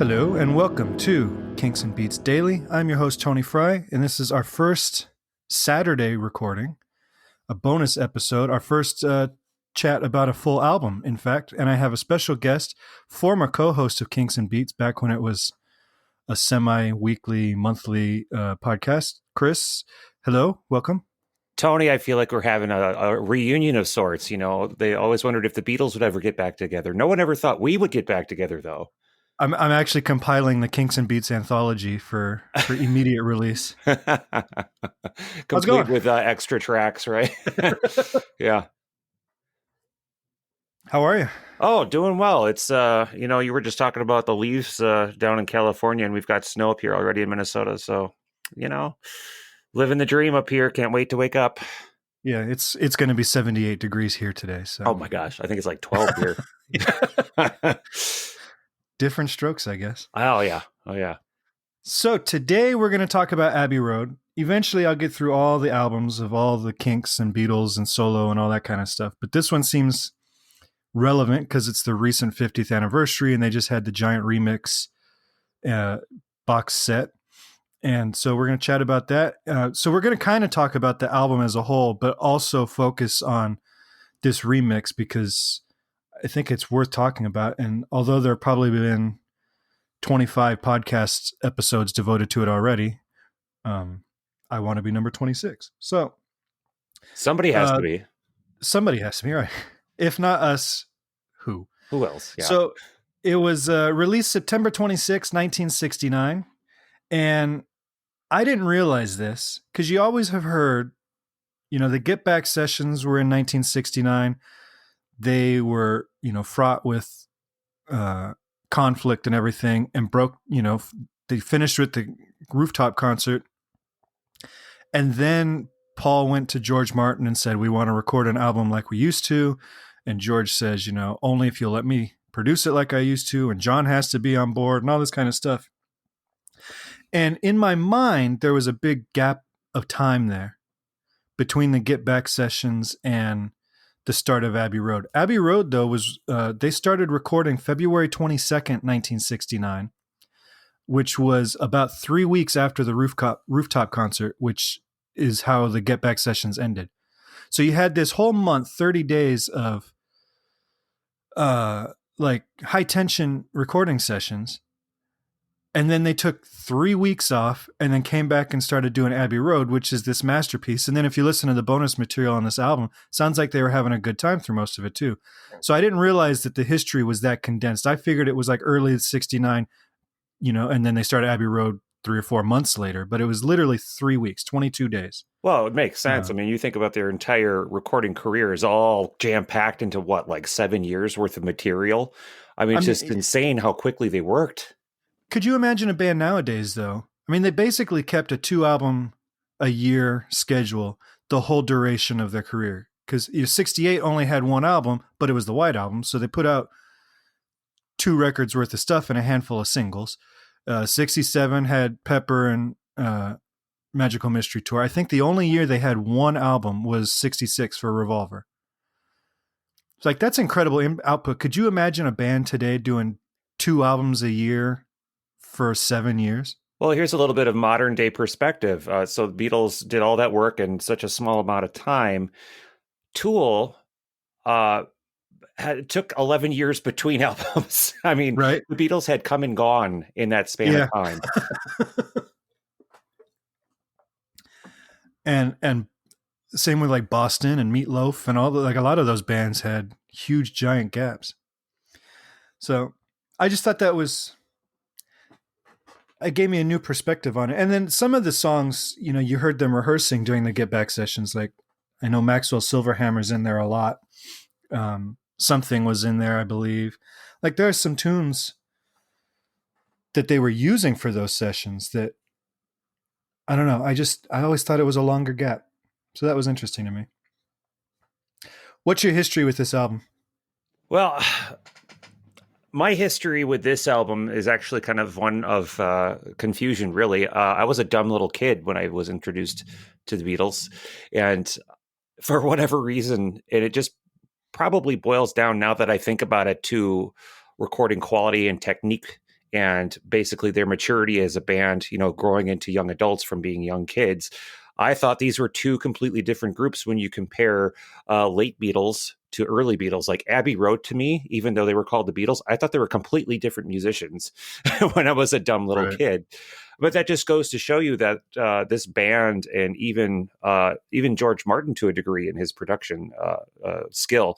Hello and welcome to Kinks and Beats Daily. I'm your host, Tony Fry, and this is our first Saturday recording, a bonus episode, our first chat about a full album, in fact. And I have a special guest, former co-host of Kinks and Beats back when it was a semi-weekly, monthly podcast. Chris, hello, welcome. Tony, I feel like we're having a reunion of sorts. You know, they always wondered if the Beatles would ever get back together. No one ever thought we would get back together, though. I'm actually compiling the Kinks and Beats anthology for immediate release. Complete with extra tracks, right? Yeah. How are you? Oh, doing well. It's, you were just talking about the leaves down in California, and we've got snow up here already in Minnesota. So, living the dream up here. Can't wait to wake up. Yeah, it's going to be 78 degrees here today. So. Oh, my gosh. I think it's like 12 here. Different strokes, I guess. Oh, yeah. So today we're going to talk about Abbey Road. Eventually I'll get through all the albums of all the Kinks and Beatles and solo and all that kind of stuff. But this one seems relevant because it's the recent 50th anniversary and they just had the giant remix box set. And so we're going to chat about that. So we're going to kind of talk about the album as a whole, but also focus on this remix because I think it's worth talking about. And although there have probably been 25 podcast episodes devoted to it already, I want to be number 26. So somebody has to be. Somebody has to be, right? If not us, who? Who else? Yeah. So it was released September 26, 1969. And I didn't realize this because you always have heard, the Get Back sessions were in 1969. They were, fraught with conflict and everything and broke, they finished with the rooftop concert. And then Paul went to George Martin and said, we want to record an album like we used to. And George says, only if you'll let me produce it like I used to. And John has to be on board and all this kind of stuff. And in my mind, there was a big gap of time there between the Get Back sessions and the start of Abbey Road. Abbey Road, though, was they started recording February 22nd, 1969, which was about 3 weeks after the rooftop concert, which is how the Get Back sessions ended. So you had this whole month, 30 days of high tension recording sessions. And then they took 3 weeks off and then came back and started doing Abbey Road, which is this masterpiece. And then if you listen to the bonus material on this album, sounds like they were having a good time through most of it too. So I didn't realize that the history was that condensed. I figured it was like early 69, and then they started Abbey Road 3 or 4 months later, but it was literally 3 weeks, 22 days. Well, it makes sense. I mean, you think about their entire recording career is all jam-packed into like 7 years worth of material. I mean, it's just insane how quickly they worked. Could you imagine a band nowadays, though? I mean, they basically kept a 2-album-a-year schedule the whole duration of their career. Because 68 only had one album, but it was the White Album. So they put out 2 records worth of stuff and a handful of singles. 67 had Pepper and Magical Mystery Tour. I think the only year they had one album was 66 for Revolver. It's like, that's incredible output. Could you imagine a band today doing 2 albums a year for 7 years? Well, here's a little bit of modern day perspective. So the Beatles did all that work in such a small amount of time. Tool took 11 years between albums. I mean, right? The Beatles had come and gone in that span of time. and same with like Boston and Meatloaf and all a lot of those bands had huge giant gaps. So I just thought it gave me a new perspective on it. And then some of the songs, you heard them rehearsing during the Get Back sessions. Like I know Maxwell Silverhammer's in there a lot. Something was in there, I believe. Like there are some tunes that they were using for those sessions that, I don't know. I always thought it was a longer gap. So that was interesting to me. What's your history with this album? Well, my history with this album is actually kind of one of confusion, really. I was a dumb little kid when I was introduced to the Beatles. And for whatever reason, and it just probably boils down, now that I think about it, to recording quality and technique and basically their maturity as a band, growing into young adults from being young kids. I thought these were two completely different groups when you compare late Beatles to early Beatles. Like Abbey Road, to me, even though they were called the Beatles, I thought they were completely different musicians when I was a dumb little Right. kid. But that just goes to show you that this band, and even George Martin to a degree in his production skill,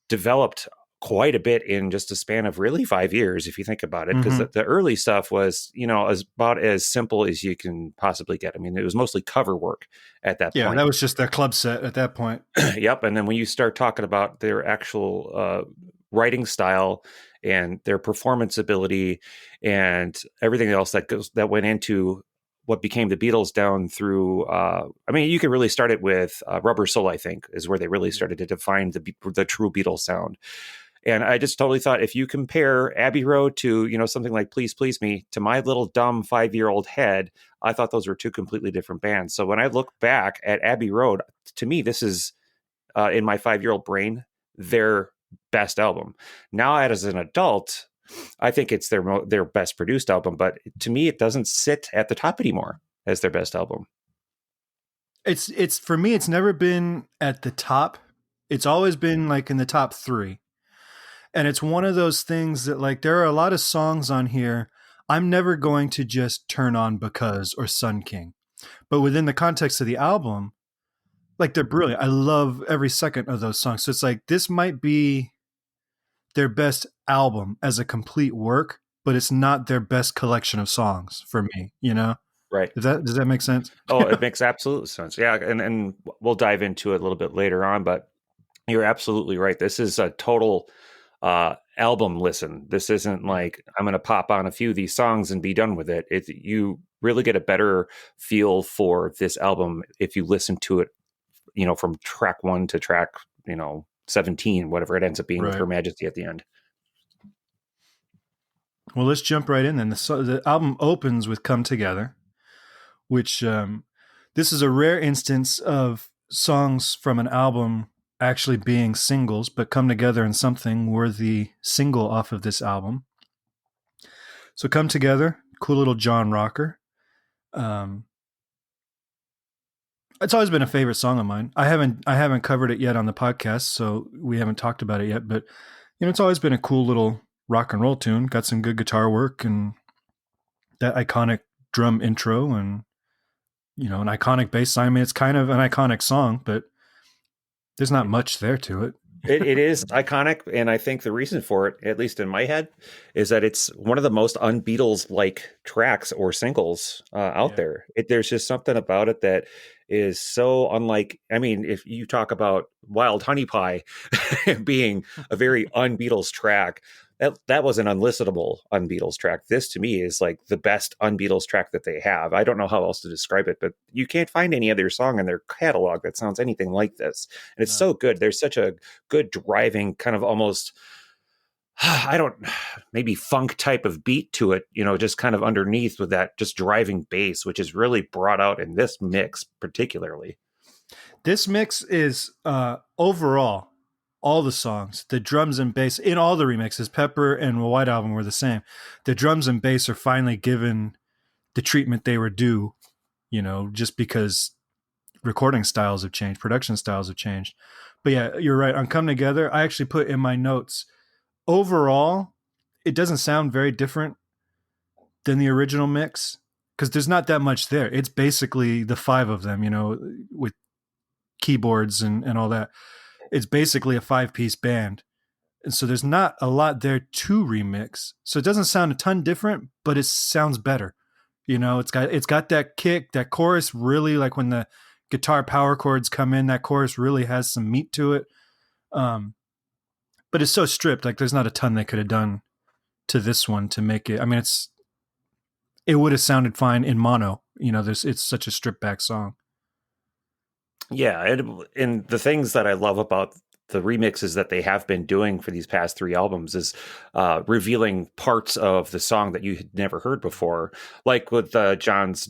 developed quite a bit in just a span of really 5 years, if you think about it, because Mm-hmm. the early stuff was, as about as simple as you can possibly get. I mean, it was mostly cover work at that Yeah, point. that was just their club set at that point. Yep. And then when you start talking about their actual writing style and their performance ability and everything else that went into what became the Beatles down through, I mean, you could really start it with Rubber Soul, I think, is where they really started to define the true Beatles sound. And I just totally thought, if you compare Abbey Road to, something like Please Please Me, to my little dumb 5-year-old head, I thought those were two completely different bands. So when I look back at Abbey Road, to me, this is in my 5-year-old brain, their best album. Now, as an adult, I think it's their best produced album, but to me, it doesn't sit at the top anymore as their best album. It's for me, it's never been at the top. It's always been like in the top three. And it's one of those things that, like, there are a lot of songs on here I'm never going to just turn on because or Sun King. But within the context of the album, like, they're brilliant. I love every second of those songs. So it's like this might be their best album as a complete work, but it's not their best collection of songs for me, you know? Right. Does that make sense? Oh, it makes absolute sense. Yeah. And we'll dive into it a little bit later on, but you're absolutely right. This is a total album listen. This isn't like I'm going to pop on a few of these songs and be done with it. You really get a better feel for this album if you listen to it, from track 1 to track, 17, whatever it ends up being with Right. Her Majesty at the end. Well, let's jump right in then. The album opens with Come Together, which this is a rare instance of songs from an album actually being singles, but come together in something were the single off of this album. So Come Together, cool little John rocker. Um, it's always been a favorite song of mine. I haven't covered it yet on the podcast, so we haven't talked about it yet. But it's always been a cool little rock and roll tune. Got some good guitar work and that iconic drum intro and an iconic bass line. I mean, it's kind of an iconic song, but there's not much there to it. It is iconic, and I think the reason for it, at least in my head, is that it's one of the most un-Beatles like tracks or singles out Yeah. there. There's just something about it that is so unlike. I mean, if you talk about Wild Honey Pie being a very un-Beatles track, that was an unlistenable un-Beatles track. This to me is like the best un-Beatles track that they have. I don't know how else to describe it, but you can't find any other song in their catalog that sounds anything like this. And it's No. so good. There's such a good driving kind of almost maybe funk type of beat to it, just kind of underneath with that just driving bass, which is really brought out in this mix particularly. This mix is overall all the songs, the drums and bass in all the remixes, Pepper and White Album were the same. The drums and bass are finally given the treatment they were due, just because recording styles have changed, production styles have changed. But yeah, you're right. On Come Together, I actually put in my notes, overall, it doesn't sound very different than the original mix because there's not that much there. It's basically the five of them, with keyboards and all that. It's basically a 5-piece band. And so there's not a lot there to remix. So it doesn't sound a ton different, but it sounds better. It's got that kick, that chorus really, like when the guitar power chords come in, that chorus really has some meat to it. But it's so stripped, like there's not a ton they could have done to this one to make it. I mean, it would have sounded fine in mono. It's such a stripped back song. Yeah, and the things that I love about the remixes that they have been doing for these past 3 albums is revealing parts of the song that you had never heard before, like with John's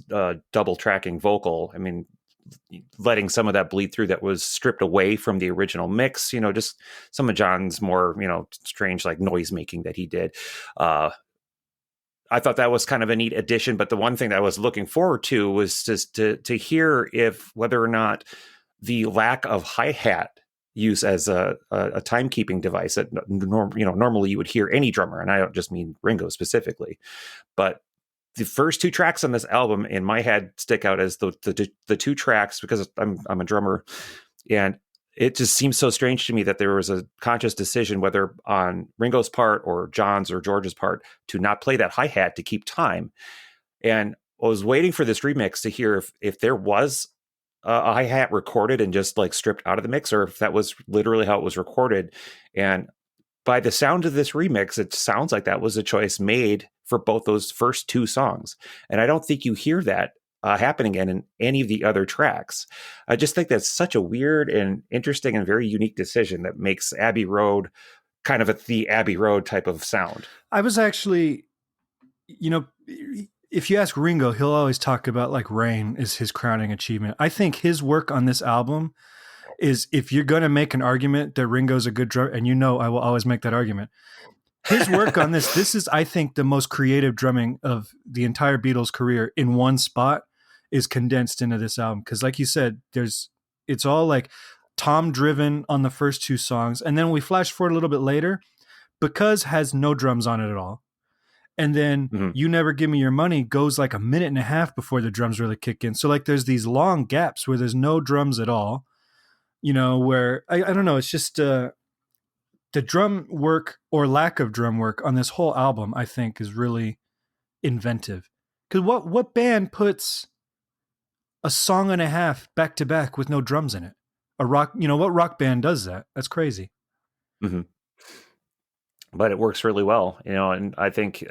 double tracking vocal. I mean, letting some of that bleed through that was stripped away from the original mix, just some of John's more, strange like noise making that he did. I thought that was kind of a neat addition. But the one thing that I was looking forward to was just to hear if whether or not the lack of hi-hat use as a timekeeping device that normally you would hear any drummer, and I don't just mean Ringo specifically, but the first two tracks on this album in my head stick out as the two tracks because I'm a drummer, and it just seems so strange to me that there was a conscious decision, whether on Ringo's part or John's or George's part, to not play that hi-hat to keep time. And I was waiting for this remix to hear if there was a hi-hat recorded and just like stripped out of the mix, or if that was literally how it was recorded. And by the sound of this remix, it sounds like that was a choice made for both those first two songs. And I don't think you hear that happening in any of the other tracks. I just think that's such a weird and interesting and very unique decision that makes Abbey Road kind of the Abbey Road type of sound. I was actually, if you ask Ringo, he'll always talk about like Rain is his crowning achievement. I think his work on this album is, if you're going to make an argument that Ringo's a good drummer, and I will always make that argument, his work on this is, I think, the most creative drumming of the entire Beatles career in one spot is condensed into this album. Because like you said, it's all like Tom driven on the first two songs. And then we flash forward a little bit later, Because has no drums on it at all. And then You Never Give Me Your Money goes like a minute and a half before the drums really kick in. So like there's these long gaps where there's no drums at all, where I don't know. It's just the drum work or lack of drum work on this whole album, I think, is really inventive. Because what band puts a song and a half back to back with no drums in it? What rock band does that? That's crazy. Mm-hmm. But it works really well, and I think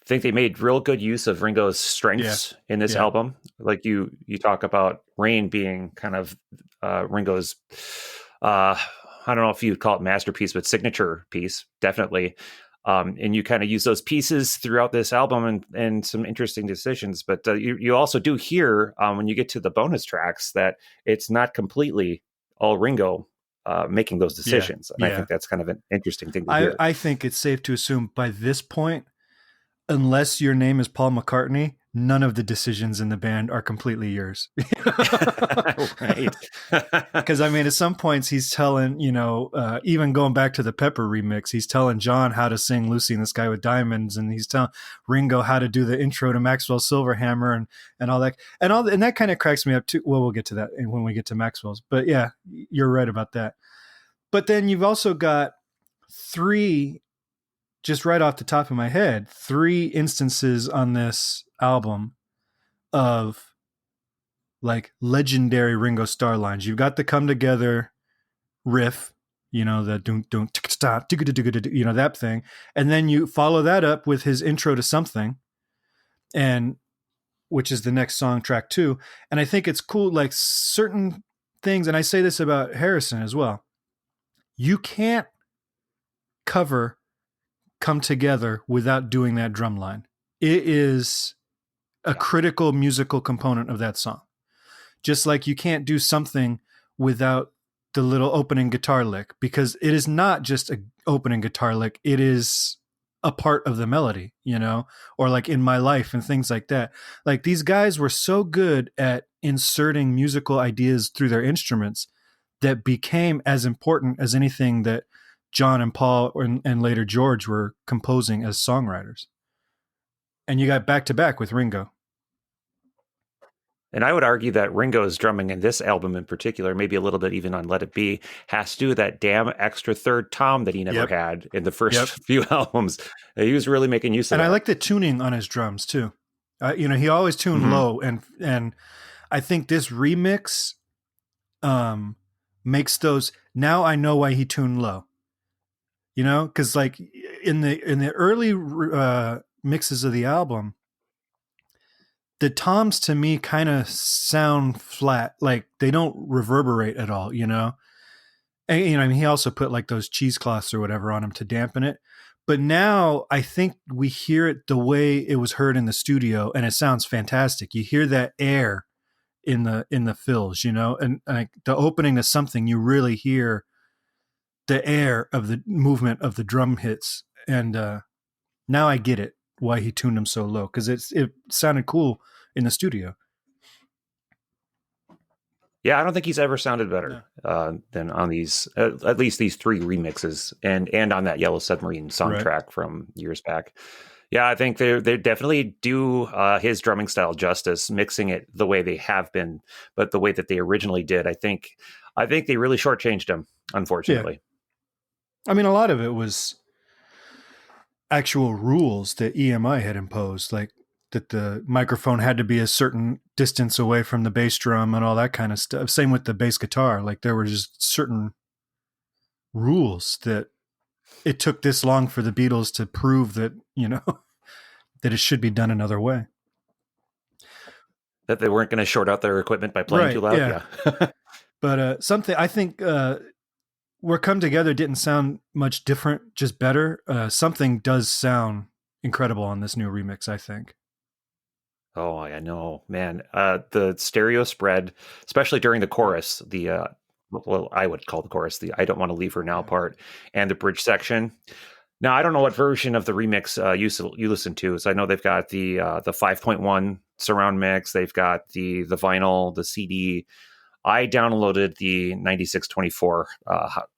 they made real good use of Ringo's strengths in this album. Like you talk about Rain being kind of Ringo's, I don't know if you'd call it masterpiece, but signature piece, definitely. And you kind of use those pieces throughout this album and some interesting decisions. But you also do hear when you get to the bonus tracks that it's not completely all Ringo making those decisions. And I think that's kind of an interesting thing to hear. I think it's safe to assume by this point, unless your name is Paul McCartney, none of the decisions in the band are completely yours. Right. Because at some points he's telling, even going back to the Pepper remix, he's telling John how to sing Lucy in the Sky with Diamonds, and he's telling Ringo how to do the intro to Maxwell's Silverhammer and all that. And that kind of cracks me up too. Well, we'll get to that when we get to Maxwell's. But yeah, you're right about that. But then you've also got three, just right off the top of my head, three instances on this album of like legendary Ringo Starr lines. You've got the Come Together riff, the don't stop, that thing. And then you follow that up with his intro to Something, and which is the next song, track 2. And I think it's cool, like certain things, and I say this about Harrison as well. You can't cover Come Together without doing that drum line. It is a critical musical component of that song. Just like you can't do Something without the little opening guitar lick, because it is not just an opening guitar lick. It is a part of the melody, or like In My Life and things like that. Like these guys were so good at inserting musical ideas through their instruments that became as important as anything that John and Paul and later George were composing as songwriters. And you got back to back with Ringo. And I would argue that Ringo's drumming in this album in particular, maybe a little bit even on Let It Be, has to do with that damn extra third tom that he never had in the first few albums. He was really making use of that. And I like the tuning on his drums too. He always tuned low, and I think this remix makes those. Now I know why he tuned low. Because like in the early mixes of the album, the toms to me kind of sound flat, like they don't reverberate at all, And he also put like those cheesecloths or whatever on them to dampen it. But now I think we hear it the way it was heard in the studio, and it sounds fantastic. You hear that air in the fills, and like the opening to Something, you really hear the air of the movement of the drum hits. And now I get it. why he tuned them so low, because it sounded cool in the studio. Yeah, I don't think he's ever sounded No. better than on these, at least these 3 remixes, and on that Yellow Submarine Right. soundtrack from years back. Yeah, I think they definitely do his drumming style justice, mixing it the way they have been, but the way that they originally did. I think they really shortchanged him, Yeah. unfortunately. I mean, a lot of it was actual rules that EMI had imposed, like that the microphone had to be a certain distance away from the bass drum and all that kind of stuff. Same with the bass guitar. Like there were just certain rules that it took this long for the Beatles to prove that, that it should be done another way. That they weren't going to short out their equipment by playing too Right. loud. Yeah. Yeah. But something I think where Come Together didn't sound much different, just better. Something does sound incredible on this new remix, I think. Oh, I know, man. The stereo spread, especially during the chorus, well, I would call the chorus the "I don't want to leave her now" part, and the bridge section. Now, I don't know what version of the remix you listen to. So I know they've got the 5.1 surround mix. They've got the vinyl, the CD. I downloaded the 9624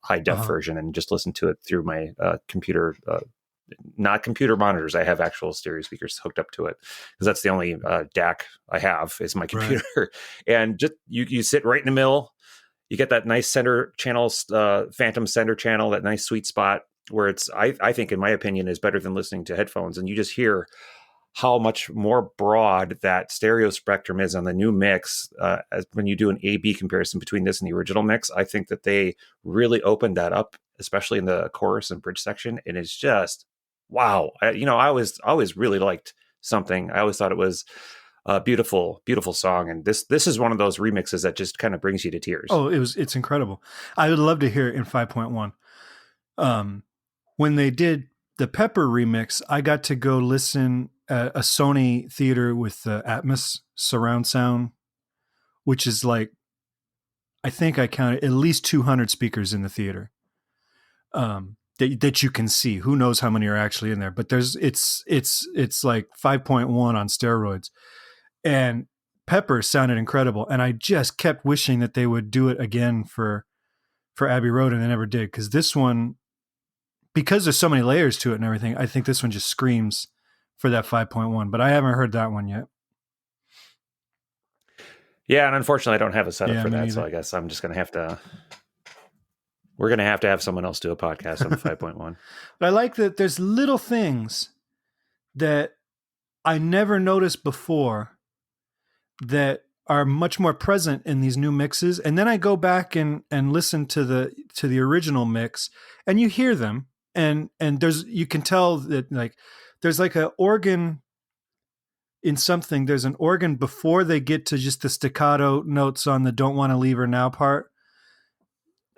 high def version and just listened to it through my computer. Not computer monitors. I have actual stereo speakers hooked up to it because that's the only DAC I have is my computer. Right. And just you sit right in the middle. You get that nice center channel, phantom center channel, that nice sweet spot where it's, I think, in my opinion, is better than listening to headphones. And you just hear how much more broad that stereo spectrum is on the new mix. As when you do an A/B comparison between this and the original mix, I think that they really opened that up, especially in the chorus and bridge section. And it's just, wow. I always really liked Something. I always thought it was a beautiful, beautiful song. And this is one of those remixes that just kind of brings you to tears. Oh, it's incredible. I would love to hear it in 5.1. When they did the Pepper remix, I got to go listen at a Sony theater with the Atmos surround sound, which is like, I think I counted at least 200 speakers in the theater. That you can see. Who knows how many are actually in there? But it's like 5.1 on steroids, and Pepper sounded incredible. And I just kept wishing that they would do it again for Abbey Road, and they never did. Because this one, because there's so many layers to it and everything, I think this one just screams for that 5.1. But I haven't heard that one yet. Yeah, and unfortunately, I don't have a setup for that, so I guess I'm just going to have to. We're going to have someone else do a podcast on the 5.1. But I like that there's little things that I never noticed before that are much more present in these new mixes. And then I go back and listen to the original mix, and you hear them, and you can tell that like there's like an organ in Something. There's an organ before they get to just the staccato notes on the "Don't Want to Leave Her Now" part.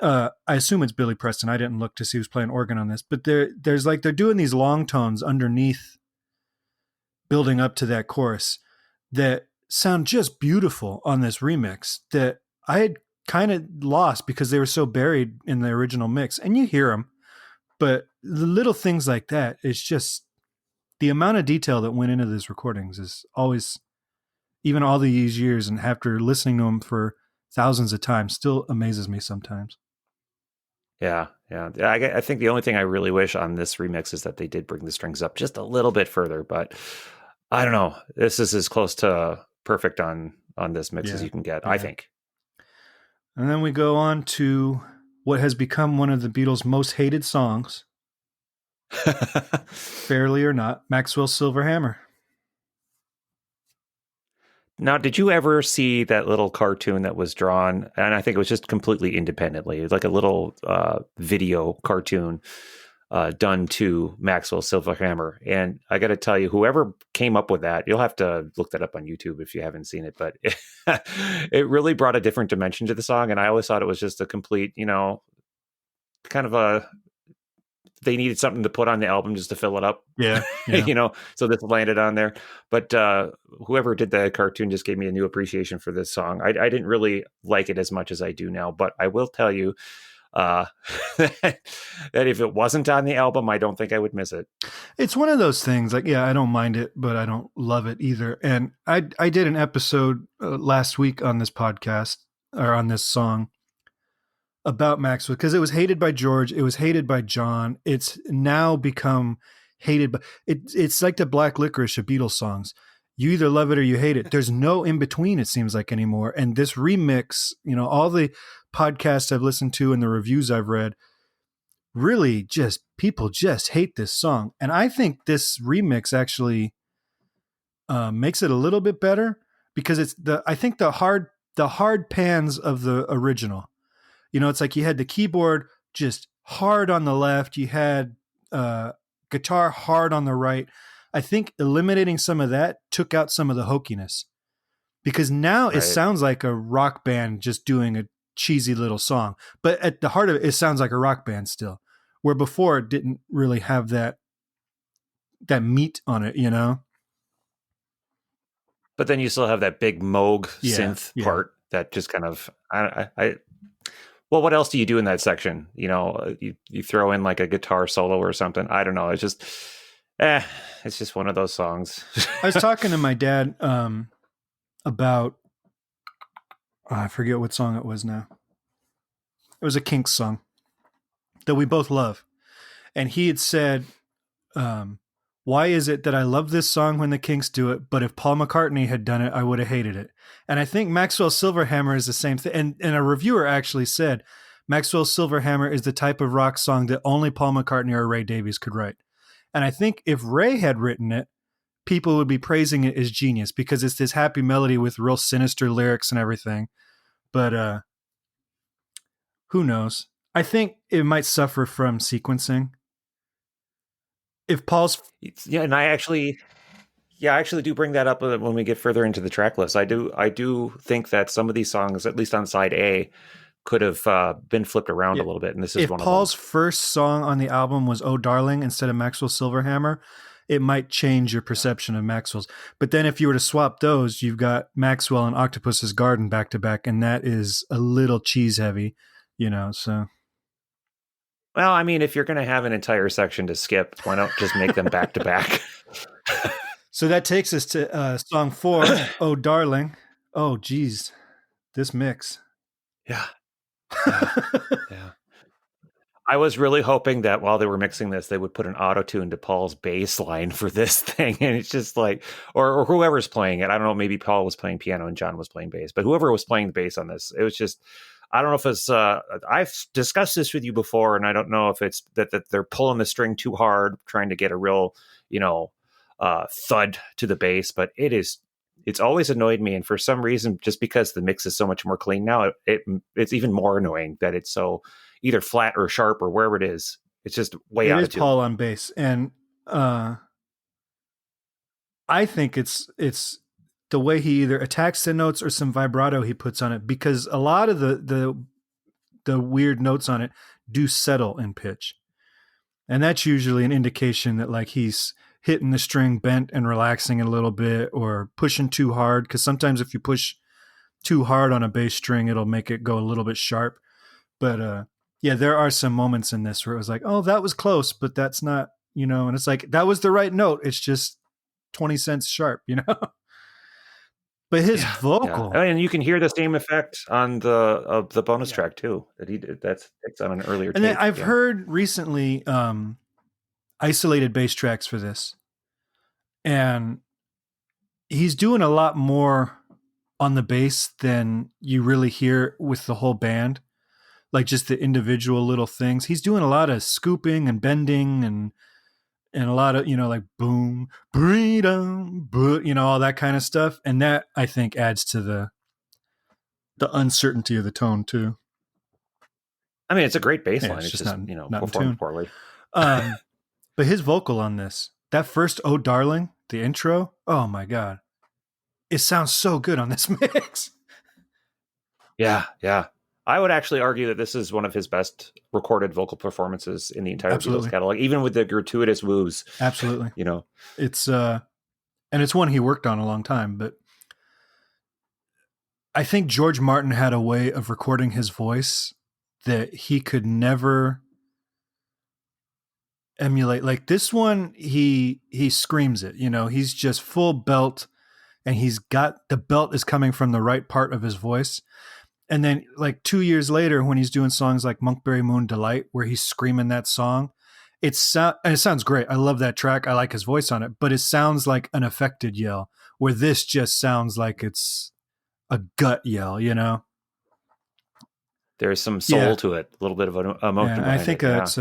I assume it's Billy Preston. I didn't look to see who's playing organ on this, but there's like they're doing these long tones underneath, building up to that chorus that sound just beautiful on this remix that I had kind of lost because they were so buried in the original mix. And you hear them, but the little things like that, it's just the amount of detail that went into these recordings is always, even all these years and after listening to them for thousands of times, still amazes me sometimes. Yeah. I think the only thing I really wish on this remix is that they did bring the strings up just a little bit further, but I don't know. This is as close to perfect on this mix as you can get, I think. And then we go on to what has become one of the Beatles' most hated songs, fairly or not, Maxwell's Silver Hammer. Now, did you ever see that little cartoon that was drawn? And I think it was just completely independently. It was like a little video cartoon done to Maxwell's Silver Hammer. And I got to tell you, whoever came up with that, you'll have to look that up on YouTube if you haven't seen it. But it really brought a different dimension to the song. And I always thought it was just a complete, kind of they needed something to put on the album just to fill it up. Yeah. So this landed on there. But whoever did the cartoon just gave me a new appreciation for this song. I didn't really like it as much as I do now, but I will tell you, Uh, that if it wasn't on the album, I don't think I would miss it. It's one of those things like, yeah, I don't mind it, but I don't love it either. And I did an episode last week on this podcast or on this song about Maxwell because it was hated by George. It was hated by John. It's now become hated by it's like the Black Licorice of Beatles songs. You either love it or you hate it. There's no in between, it seems like, anymore. And this remix, all the podcasts I've listened to and the reviews I've read, really just people just hate this song. And I think this remix actually makes it a little bit better because I think the hard pans of the original. It's like you had the keyboard just hard on the left, you had guitar hard on the right. I think eliminating some of that took out some of the hokiness because now it sounds like a rock band just doing a cheesy little song. But at the heart of it, it sounds like a rock band still, where before it didn't really have that meat on it, But then you still have that big Moog synth part that just kind of, well, what else do you do in that section? You throw in like a guitar solo or something. I don't know. It's just, it's just one of those songs. I was talking to my dad about, I forget what song it was now. It was a Kinks song that we both love. And he had said, why is it that I love this song when the Kinks do it, but if Paul McCartney had done it, I would have hated it? And I think Maxwell Silverhammer is the same thing. And a reviewer actually said, Maxwell Silverhammer is the type of rock song that only Paul McCartney or Ray Davies could write. And I think if Ray had written it, people would be praising it as genius because it's this happy melody with real sinister lyrics and everything. But who knows? I think it might suffer from sequencing. If Paul's... Yeah, and I actually do bring that up when we get further into the track list. I do think that some of these songs, at least on side A, could have been flipped around a little bit, and this is one of them. If Paul's first song on the album was "Oh Darling" instead of Maxwell Silverhammer, it might change your perception of Maxwell's. But then if you were to swap those, you've got Maxwell and Octopus's Garden back to back, and that is a little cheese heavy, so... Well, I mean, if you're going to have an entire section to skip, why not just make them back to back? So that takes us to song 4, "Oh Darling." Oh, geez, this mix. Yeah. I was really hoping that while they were mixing this, they would put an auto-tune to Paul's bass line for this thing. And it's just like, or whoever's playing it. I don't know, maybe Paul was playing piano and John was playing bass, but whoever was playing the bass on this, it was just... I don't know if it's, I've discussed this with you before, and I don't know if it's that they're pulling the string too hard, trying to get a real, thud to the bass, but it's always annoyed me. And for some reason, just because the mix is so much more clean now, it's even more annoying that it's so either flat or sharp or wherever it is. It's just way out of tune. It is Paul on bass. And I think it's the way he either attacks the notes or some vibrato he puts on it, because a lot of the weird notes on it do settle in pitch. And that's usually an indication that like he's hitting the string bent and relaxing it a little bit or pushing too hard. Because sometimes if you push too hard on a bass string, it'll make it go a little bit sharp. But there are some moments in this where it was like, oh, that was close, but that's not, and it's like, that was the right note. It's just 20 cents sharp, But his vocal, and you can hear the same effect on the bonus track too that he did. It's on an earlier. And then I've heard recently isolated bass tracks for this, and he's doing a lot more on the bass than you really hear with the whole band, like just the individual little things. He's doing a lot of scooping and bending and a lot of, like boom, freedom, all that kind of stuff. And that, I think, adds to the uncertainty of the tone too. I mean, it's a great bass line. It's just not performed poorly. But his vocal on this, that first "Oh Darling," the intro, oh my God. It sounds so good on this mix. Yeah. I would actually argue that this is one of his best recorded vocal performances in the entire Beatles catalog, even with the gratuitous woos. Absolutely. It's and it's one he worked on a long time, but I think George Martin had a way of recording his voice that he could never emulate. Like this one, he screams it. You know, he's just full belt, and he's got the belt is coming from the right part of his voice. And then like 2 years later, when he's doing songs like Monkberry Moon Delight, where he's screaming that song, and it sounds great. I love that track. I like his voice on it, but it sounds like an affected yell, where this just sounds like it's a gut yell, you know? There's some soul to it, a little bit of an emotion Yeah, I behind think it. it's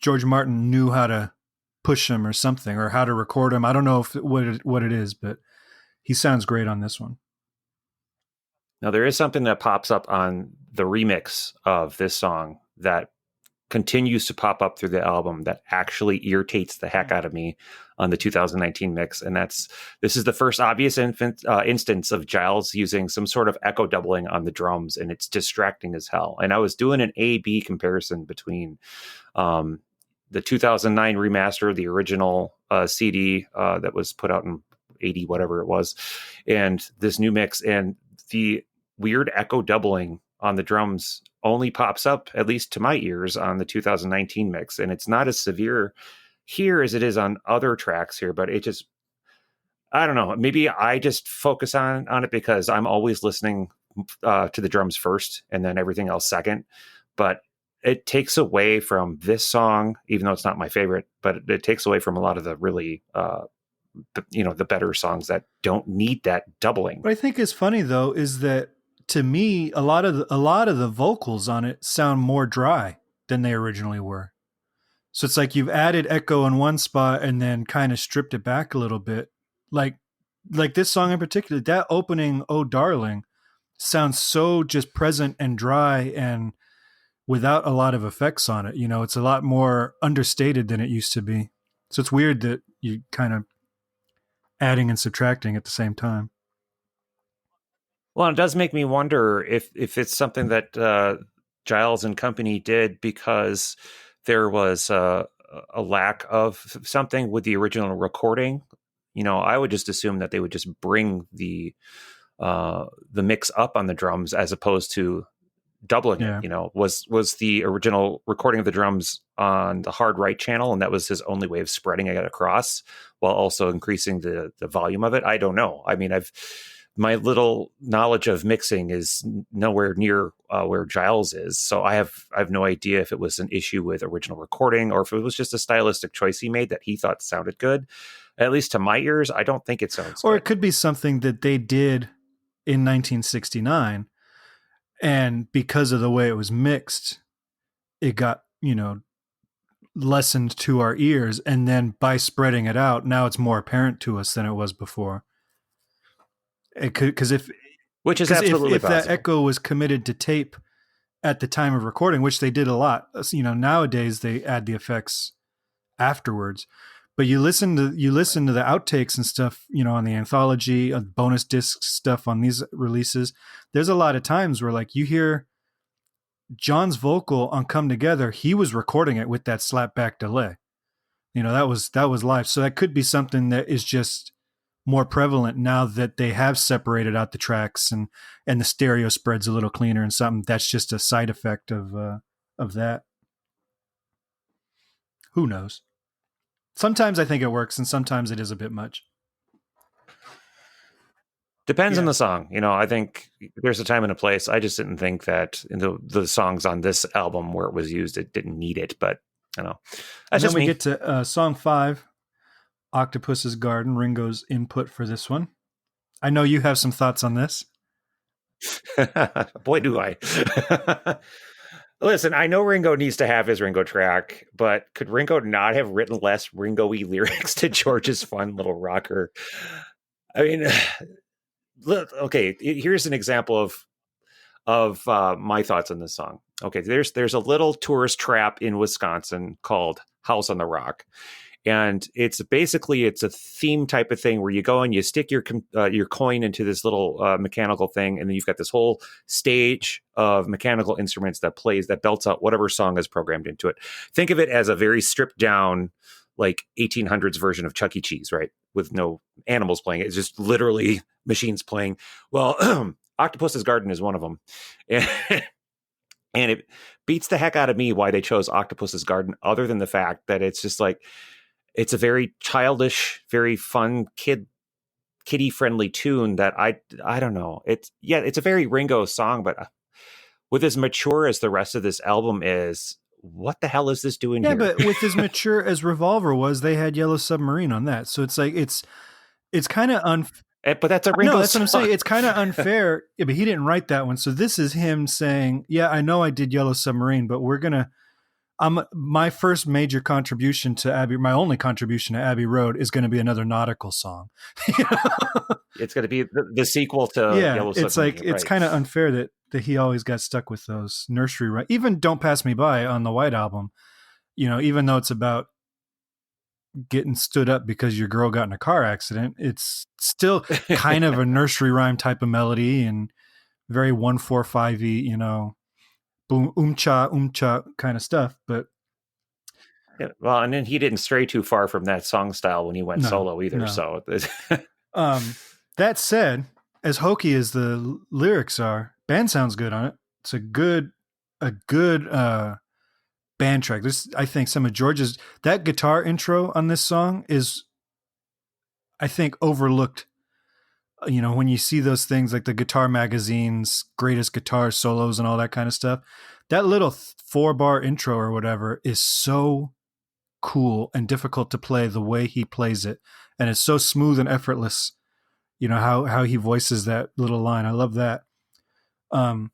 George Martin knew how to push him or something, or how to record him. I don't know what it is, but he sounds great on this one. Now, there is something that pops up on the remix of this song that continues to pop up through the album that actually irritates the heck out of me on the 2019 mix. And this is the first obvious instance of Giles using some sort of echo doubling on the drums, and it's distracting as hell. And I was doing an A-B comparison between the 2009 remaster, the original CD that was put out in 80, whatever it was, and this new mix, and the weird echo doubling on the drums only pops up, at least to my ears, on the 2019 mix. And it's not as severe here as it is on other tracks here, but it just, I don't know, maybe I just focus on it because I'm always listening to the drums first and then everything else second. But it takes away from this song, even though it's not my favorite, but it takes away from a lot of the really the better songs that don't need that doubling. What I think is funny though is that, to me, a lot of the vocals on it sound more dry than they originally were. So it's like you've added echo in one spot and then kind of stripped it back a little bit. Like this song in particular, that opening "Oh Darling" sounds so just present and dry and without a lot of effects on it. You know, it's a lot more understated than it used to be. So it's weird that you kind of adding and subtracting at the same time. Well, it does make me wonder if it's something that Giles and company did because there was a lack of something with the original recording. You know, I would just assume that they would just bring the mix up on the drums as opposed to doubling it. You know, was the original recording of the drums on the hard right channel, and that was his only way of spreading it across while also increasing the volume of it. I don't know. I mean, my little knowledge of mixing is nowhere near where Giles is. So I have no idea if it was an issue with original recording or if it was just a stylistic choice he made that he thought sounded good. At least to my ears, I don't think it sounds good. Or it could be something that they did in 1969. And because of the way it was mixed, it got, lessened to our ears. And then by spreading it out, now it's more apparent to us than it was before. Because if that echo was committed to tape at the time of recording, which they did a lot, nowadays they add the effects afterwards. But you listen to the outtakes and stuff, on the anthology, bonus disc stuff on these releases. There's a lot of times where like you hear John's vocal on "Come Together," he was recording it with that slapback delay. That was live. So that could be something that is just more prevalent now that they have separated out the tracks and the stereo spreads a little cleaner, and something that's just a side effect of that. Who knows? Sometimes I think it works, and sometimes it is a bit much. Depends on the song. I think there's a time and a place. I just didn't think that in the songs on this album where it was used, it didn't need it. But I don't know. That's just me. We get to song 5, Octopus's Garden, Ringo's input for this one. I know you have some thoughts on this. Boy, do I. Listen, I know Ringo needs to have his Ringo track, but could Ringo not have written less Ringo-y lyrics to George's fun little rocker? I mean, look, okay, here's an example of my thoughts on this song. Okay, there's a little tourist trap in Wisconsin called House on the Rock. And it's a theme type of thing where you go and you stick your coin into this little mechanical thing, and then you've got this whole stage of mechanical instruments that belts out whatever song is programmed into it. Think of it as a very stripped down, like 1800s version of Chuck E. Cheese, right? With no animals playing. It's just literally machines playing. Well, Octopus's Garden is one of them. And it beats the heck out of me why they chose Octopus's Garden, other than the fact that it's just like, it's a very childish, very fun kiddie friendly tune that I don't know. It's a very Ringo song, but with as mature as the rest of this album is, what the hell is this doing Yeah, here? but with as mature as Revolver was, they had Yellow Submarine on that. So it's like it's kind of But that's a no, Ringo that's what I'm song. saying. It's kind of unfair. Yeah, but he didn't write that one. So this is him saying, "Yeah, I know I did Yellow Submarine, but my first major contribution to Abbey, my only contribution to Abbey Road is going to be another nautical song." It's going to be the sequel to Yeah, Yellow it's Submarine, like it's right? kind of unfair that he always got stuck with those nursery rhymes. Even "Don't Pass Me By" on the White Album, even though it's about getting stood up because your girl got in a car accident, it's still kind of a nursery rhyme type of melody and very 145y, boom umcha kind of stuff. But Yeah, well, and then he didn't stray too far from that song style when he went no, solo either. no. So That said, as hokey as the lyrics are, band sounds good on it. It's a good band track. This, I think, some of George's that guitar intro on this song is, I think, overlooked. When you see those things like the guitar magazines, greatest guitar solos, and all that kind of stuff, that little 4-bar intro or whatever is so cool and difficult to play the way he plays it, and it's so smooth and effortless. How he voices that little line. I love that. Um,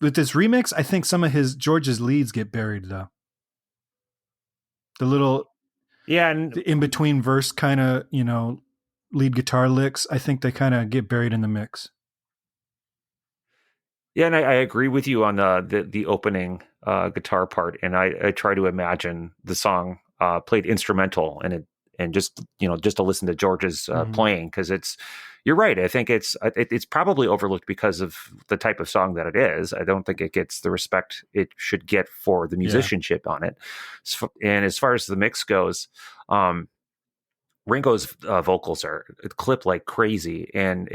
with this remix, I think some of his George's leads get buried though. The little yeah, and in between verse kind of lead guitar licks. I think they kind of get buried in the mix. yeah, and I agree with you on the opening guitar part, and I try to imagine the song played instrumental, and just to listen to George's Mm-hmm. playing, because you're right. I think it's probably overlooked because of the type of song that it is. I don't think it gets the respect it should get for the Yeah, musicianship on it. And as far as the mix goes, Ringo's vocals are clipped like crazy, and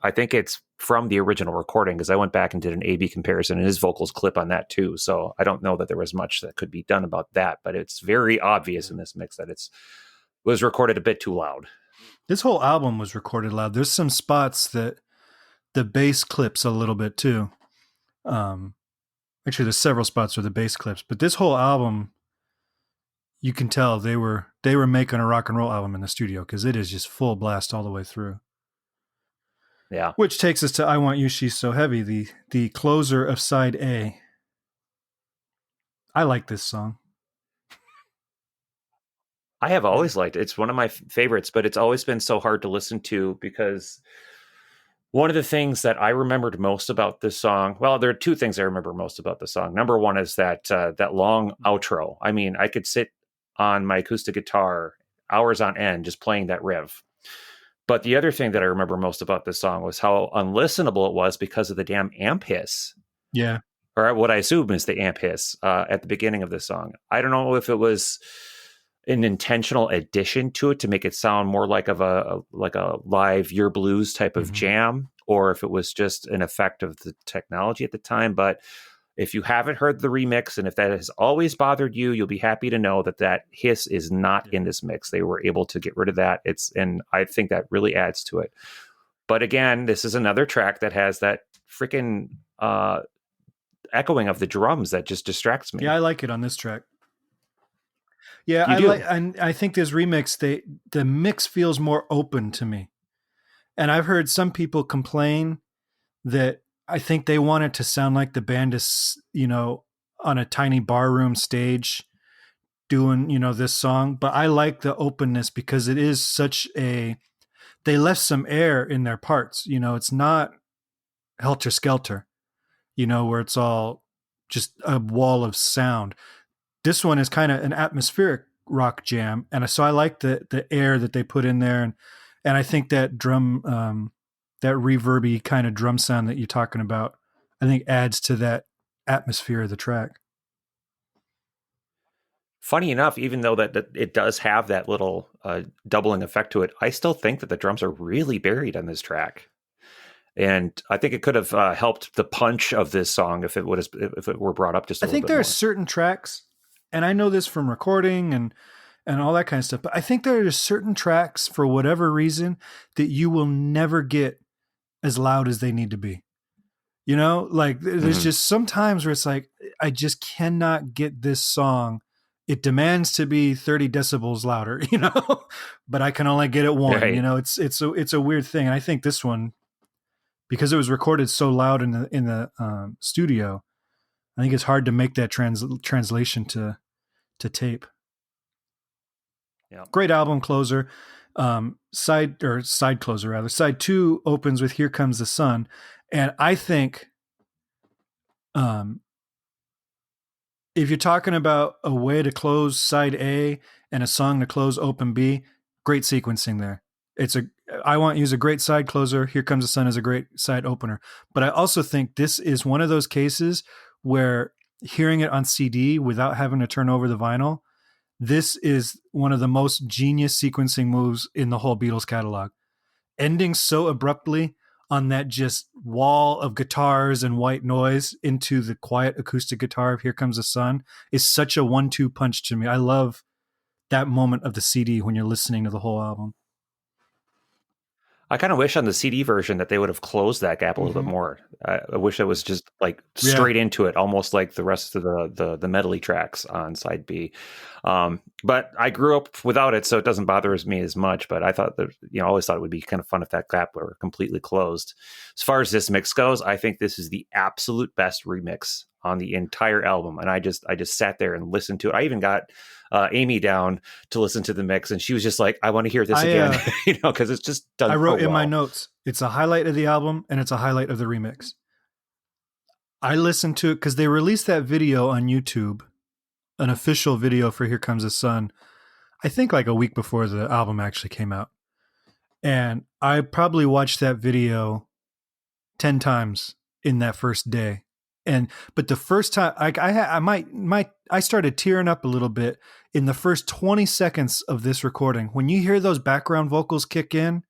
I think it's from the original recording, because I went back and did an A/B comparison, and his vocals clip on that too. So I don't know that there was much that could be done about that, but it's very obvious in this mix that it was recorded a bit too loud. this whole album was recorded loud. There's some spots that the bass clips a little bit too. Um, Actually, there's several spots where the bass clips, but this whole album, you can tell they were making a rock and roll album in the studio because it is just full blast all the way through. Yeah, Which takes us to "I Want You, She's So Heavy," the closer of side A. I like this song. I have always liked it. It's one of my favorites, but it's always been so hard to listen to, because one of the things that I remembered most about this song, well, there are two things I remember most about the song. Number one is that long outro. I mean, I could sit on my acoustic guitar hours on end just playing that riff. But the other thing that I remember most about this song was how unlistenable it was because of the damn amp hiss, Yeah. or what I assume is the amp hiss at the beginning of the song. I don't know if it was an intentional addition to it to make it sound more like a live Your Blues type of jam, or if it was just an effect of the technology at the time. But if you haven't heard the remix, and if that has always bothered you, you'll be happy to know that hiss is not in this mix. They were able to get rid of that. And I think that really adds to it. But again, this is another track that has that freaking echoing of the drums that just distracts me. Yeah, I like it on this track. Yeah, You I do. like, and I think this remix, the mix feels more open to me. And I've heard some people complain that I think they want it to sound like the band is, on a tiny barroom stage doing, this song. But I like the openness because it is they left some air in their parts. It's not helter skelter, where it's all just a wall of sound. This one is kind of an atmospheric rock jam, and so I like the air that they put in there, and I think that drum, that reverby kind of drum sound that you're talking about, I think adds to that atmosphere of the track. Funny enough, even though that it does have that little doubling effect to it, I still think that the drums are really buried on this track. And I think it could have helped the punch of this song if it were brought up just a I little think bit there are more. certain tracks, and I know this from recording and all that kind of stuff, but I think there are just certain tracks for whatever reason that you will never get as loud as they need to be. You know, like there's Hmm. just sometimes where it's like I just cannot get this song. It demands to be 30 decibels louder, you know, but I can only get it one. You Right. know, it's a weird thing. And I think this one, because it was recorded so loud in the studio, I think it's hard to make that translation to tape. Yeah. Great album closer. Side closer rather. Side two opens with "Here Comes the Sun," and I think um, if you're talking about a way to close side A and a song to close open B, great sequencing there. It's a I Want You is a great side closer. Here Comes the Sun is a great side opener. But I also think this is one of those cases where hearing it on CD without having to turn over the vinyl, this is one of the most genius sequencing moves in the whole Beatles catalog. Ending so abruptly on that just wall of guitars and white noise into the quiet acoustic guitar of "Here Comes the Sun" is such a 1-2 punch to me. I love that moment of the CD when you're listening to the whole album. I kind of wish on the CD version that they would have closed that gap a little bit Mm-hmm. more. I wish it was just like Yeah. straight into it, almost like the rest of the medley tracks on side B. But I grew up without it, so it doesn't bother me as much. But I thought that, I always thought it would be kind of fun if that gap were completely closed. As far as this mix goes, I think this is the absolute best remix on the entire album, and I just sat there and listened to it. I even got Amy down to listen to the mix, and she was just like, "I want to hear this I again," because it's just I done so wrote in my well. notes, it's a highlight of the album and it's a highlight of the remix. I listened to it because they released that video on YouTube, an official video for "Here Comes the Sun," I think like a week before the album actually came out. And I probably watched that video 10 times in that first day. And but the first time I started tearing up a little bit in the first 20 seconds of this recording. When you hear those background vocals kick in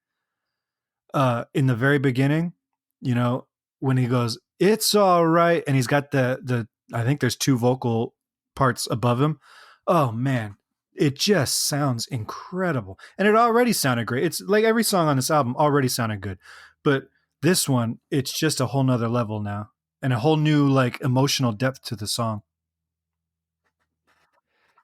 the very beginning, you know, when he goes, "It's all right," and he's got the I think there's two vocal parts above him. Oh man, it just sounds incredible. And it already sounded great. It's like every song on this album already sounded good. But this one, it's just a whole nother level now. And a whole new like emotional depth to the song.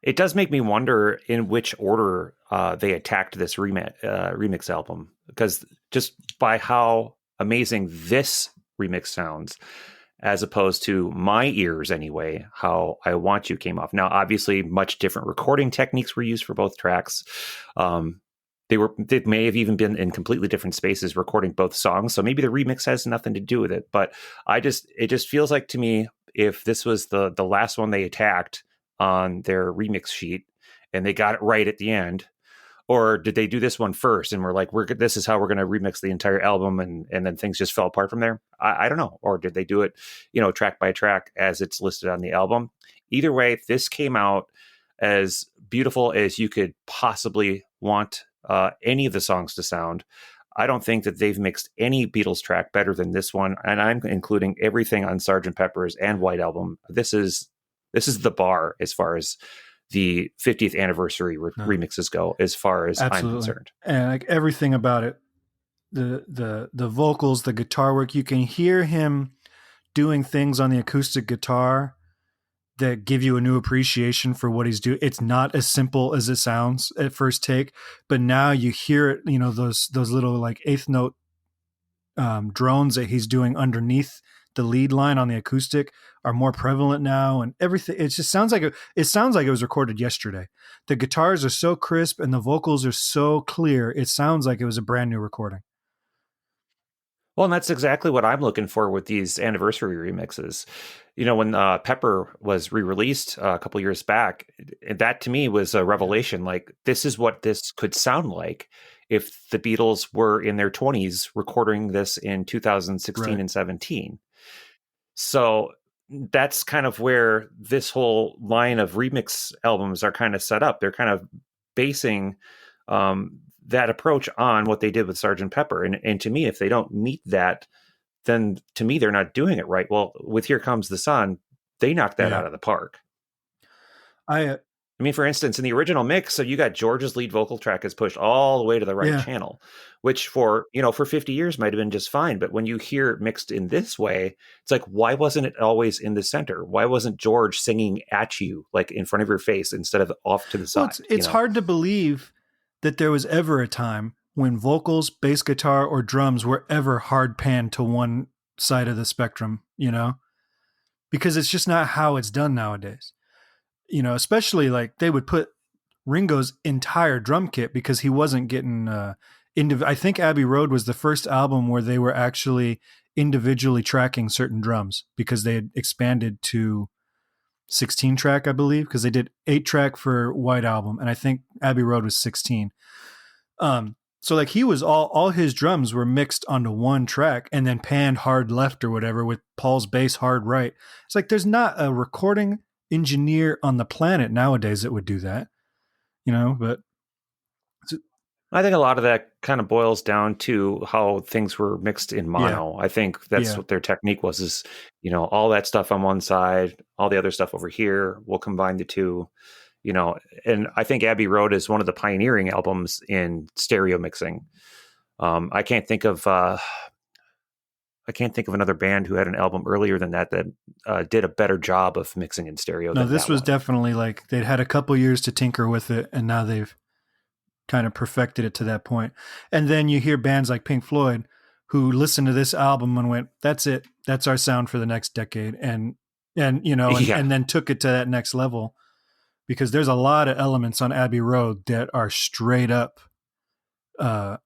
It does make me wonder in which order they attacked this remix album, because just by how amazing this remix sounds, as opposed to my ears anyway, how I Want You came off. Now, obviously, much different recording techniques were used for both tracks. Um, they may have even been in completely different spaces recording both songs, so maybe the remix has nothing to do with it. But it just feels like to me, if this was the last one they attacked on their remix sheet and they got it right at the end, or did they do this one first and we're like, this is how we're going to remix the entire album, and then things just fell apart from there? I don't know. Or did they do it, track by track as it's listed on the album? Either way, this came out as beautiful as you could possibly want any of the songs to sound. I don't think that they've mixed any Beatles track better than this one, and I'm including everything on Sgt. Pepper's and White Album. This is the bar as far as the 50th anniversary No, remixes go, as far as I'm absolutely. concerned. And like everything about it, the vocals, the guitar work, you can hear him doing things on the acoustic guitar that give you a new appreciation for what he's doing. It's not as simple as it sounds at first take, but now you hear it. You know, those little like eighth note drones that he's doing underneath the lead line on the acoustic are more prevalent now, and everything. It just sounds like it sounds like it was recorded yesterday. The guitars are so crisp and the vocals are so clear. It sounds like it was a brand new recording. Well, and that's exactly what I'm looking for with these anniversary remixes. When Pepper was re-released a couple years back, that to me was a revelation. Like, this is what this could sound like if the Beatles were in their 20s recording this in 2016 Right. and 17. So that's kind of where this whole line of remix albums are kind of set up. They're kind of basing that approach on what they did with Sgt. Pepper. And to me, if they don't meet that then to me they're not doing it right. Well, with Here Comes the Sun, they knocked that Yeah. out of the park. I I mean, for instance, in the original mix, so you got George's lead vocal track is pushed all the way to the right yeah. channel, which for 50 years might have been just fine. But when you hear it mixed in this way, it's like, why wasn't it always in the center? Why wasn't George singing at you, like in front of your face, instead of off to the Well, side? it's hard to believe that there was ever a time when vocals, bass guitar, or drums were ever hard panned to one side of the spectrum, because it's just not how it's done nowadays. Especially like they would put Ringo's entire drum kit because he wasn't getting I think Abbey Road was the first album where they were actually individually tracking certain drums because they had expanded to 16 track, I believe, because they did 8 track for White Album, and I think Abbey Road was 16. So like he was all his drums were mixed onto one track and then panned hard left or whatever with Paul's bass hard right. It's like there's not a recording engineer on the planet nowadays that would do that, but I think a lot of that kind of boils down to how things were mixed in mono. I think that's what their technique was, is, all that stuff on one side, all the other stuff over here, we'll combine the two, and I think Abbey Road is one of the pioneering albums in stereo mixing. I can't think of another band who had an album earlier than that did a better job of mixing in stereo. No, this was definitely like they'd had a couple years to tinker with it, and now they've kind of perfected it to that point. And then you hear bands like Pink Floyd who listened to this album and went, "That's it. That's our sound for the next decade," and then took it to that next level. Because there's a lot of elements on Abbey Road that are straight up Dark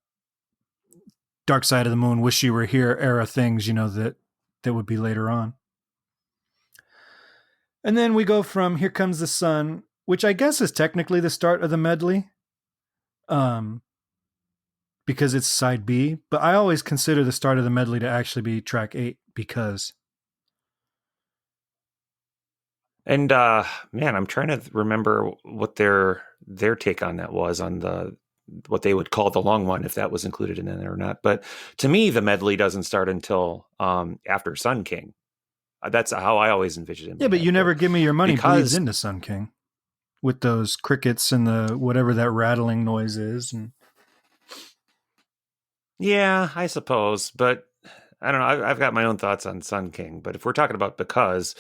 Side of the Moon, Wish You Were Here era things, that would be later on. And then we go from Here Comes the Sun, which I guess is technically the start of the medley, because it's side B. But I always consider the start of the medley to actually be track 8 because. And man, I'm trying to remember what their take on that was, on what they would call the long one, if that was included in there or not. But to me, the medley doesn't start until after Sun King. That's how I always envisioned it. Yeah, but You Never Give Me Your Money bleeds into Sun King with those crickets and the whatever that rattling noise is. And yeah, I suppose, but I don't know. I've got my own thoughts on Sun King, but if we're talking about Because,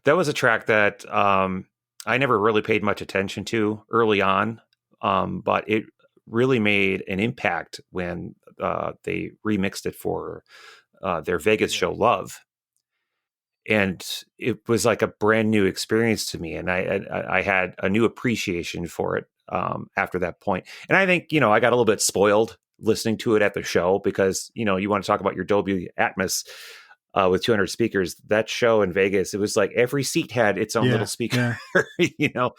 that was a track that I never really paid much attention to early on, but it really made an impact when they remixed it for their Vegas show Love. And it was like a brand new experience to me, and I had a new appreciation for it after that point. And I think, I got a little bit spoiled listening to it at the show because, you want to talk about your Dolby Atmos with 200 speakers. That show in Vegas, it was like every seat had its own little speaker, and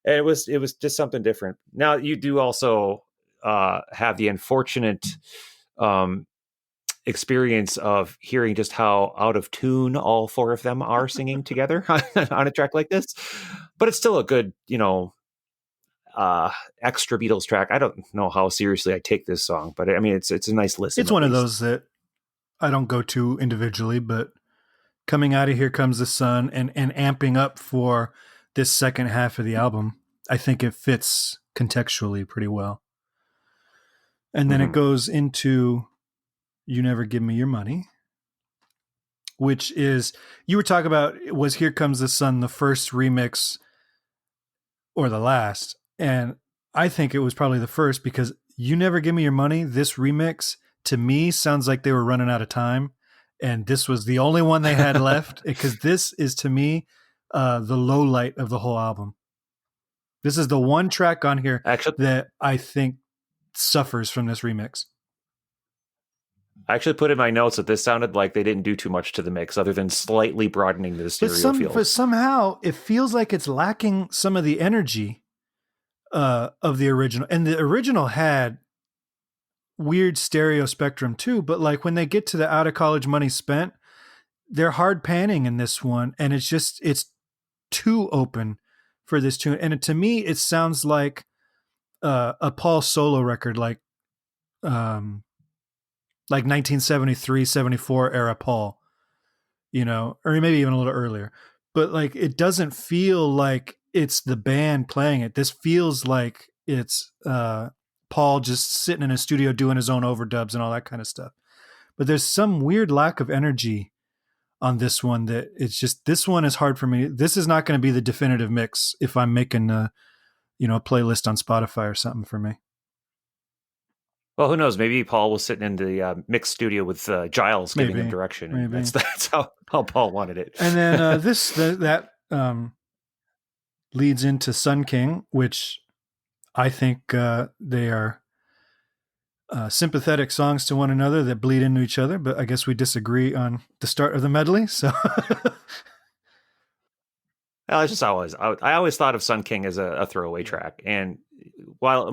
it was just something different. Now, you do also have the unfortunate experience of hearing just how out of tune all 4 of them are singing together on a track like this, but it's still a good, extra Beatles track. I don't know how seriously I take this song, but I mean, it's a nice listen. It's one of those that I don't go to individually, but coming out of Here Comes the Sun and amping up for this second half of the album, I think it fits contextually pretty well. And then it goes into You Never Give Me Your Money, which is, you were talking about, was Here Comes the Sun the first remix or the last? And I think it was probably the first, because You Never Give Me Your Money, this remix, to me, sounds like they were running out of time. And this was the only one they had left, because this is, to me, the low light of the whole album. This is the one track on here that I think suffers from this remix. I actually put in my notes that this sounded like they didn't do too much to the mix other than slightly broadening the stereo field. But somehow it feels like it's lacking some of the energy of the original. And the original had weird stereo spectrum too, but like when they get to the Out of College Money Spent, they're hard panning in this one, and it's too open for this tune. And to me, it sounds like a Paul solo record, like like 1973, 74 era Paul, or maybe even a little earlier. But like it doesn't feel like it's the band playing it. This feels like it's Paul just sitting in a studio doing his own overdubs and all that kind of stuff. But there's some weird lack of energy on this one that it's just this one is hard for me. This is not going to be the definitive mix if I'm making a playlist on Spotify or something for me. Well, who knows? Maybe Paul was sitting in the mix studio with Giles giving him Maybe, direction, and maybe. that's how Paul wanted it. And then that leads into Sun King, which I think they are sympathetic songs to one another that bleed into each other. But I guess we disagree on the start of the medley. So I just I always thought of Sun King as a throwaway track, and while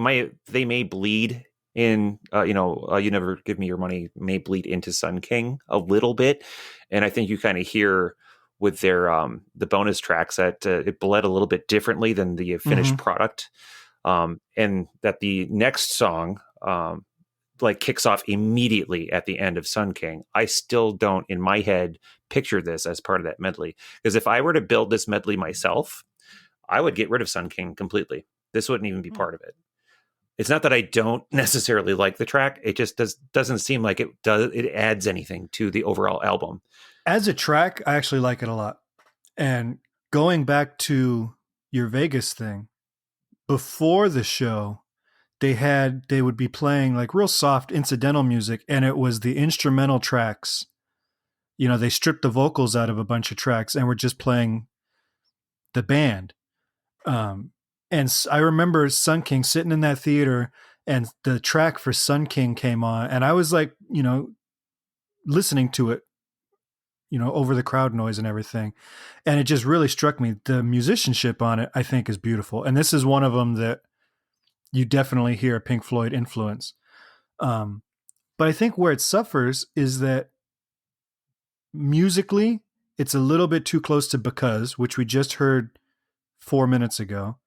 they may bleed in, you never give me your money may bleed into Sun King a little bit, and I think you kind of hear with their the bonus tracks that it bled a little bit differently than the finished product, and that the next song like kicks off immediately at the end of Sun King. I still don't, in my head, picture this as part of that medley. Because if I were to build this medley myself, I would get rid of Sun King completely. This wouldn't even be part of it. It's not that I don't necessarily like the track. It just doesn't seem like it adds anything to the overall album. As a track, I actually like it a lot. And going back to your Vegas thing, before the show, they would be playing like real soft incidental music, and it was the instrumental tracks. They stripped the vocals out of a bunch of tracks and were just playing the band. And I remember Sun King sitting in that theater, and the track for Sun King came on, and I was like, listening to it, over the crowd noise and everything. And it just really struck me. The musicianship on it, I think, is beautiful. And this is one of them that you definitely hear a Pink Floyd influence. But I think where it suffers is that musically, it's a little bit too close to Because, which we just heard 4 minutes ago.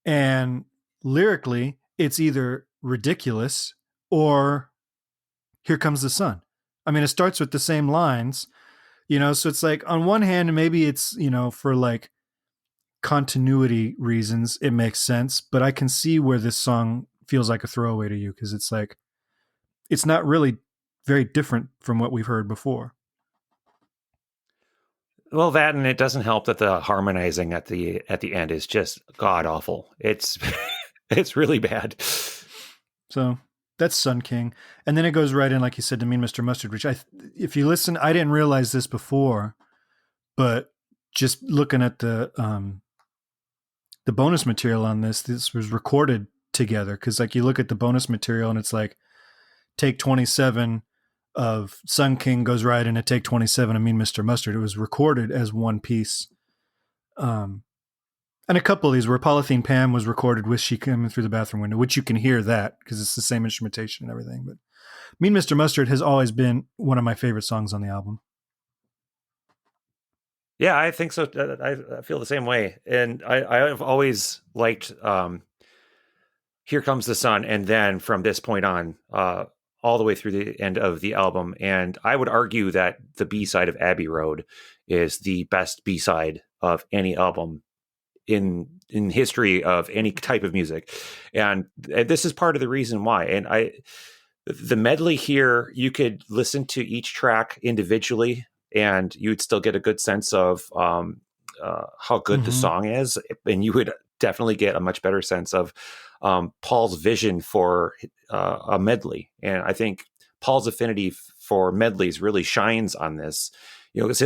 And lyrically, it's either ridiculous or Here Comes the Sun. I mean, it starts with the same lines, so it's like on one hand, maybe it's, for like continuity reasons, it makes sense, but I can see where this song feels like a throwaway to you because it's like, it's not really very different from what we've heard before. Well, that, and it doesn't help that the harmonizing at the end is just god awful. It's it's really bad. So that's Sun King, and then it goes right in, like you said, to Mean Mr. Mustard, which if you listen, I didn't realize this before, but just looking at the bonus material on this was recorded together, because like you look at the bonus material and it's like take 27 of Sun King goes right into take 27 of Mean Mr. Mustard. It was recorded as one piece. And a couple of these where Polythene Pam was recorded with She Coming Through the Bathroom Window, which you can hear that because it's the same instrumentation and everything. But Mean Mr. Mustard has always been one of my favorite songs on the album. Yeah, I think so. I feel the same way. And I've always liked Here Comes the Sun, and then from this point on, all the way through the end of the album. And I would argue that the B-side of Abbey Road is the best B-side of any album in history of any type of music. And this is part of the reason why. And the medley here, you could listen to each track individually and you would still get a good sense of how good the song is. And you would definitely get a much better sense of Paul's vision for a medley. And I think Paul's affinity for medleys really shines on this, because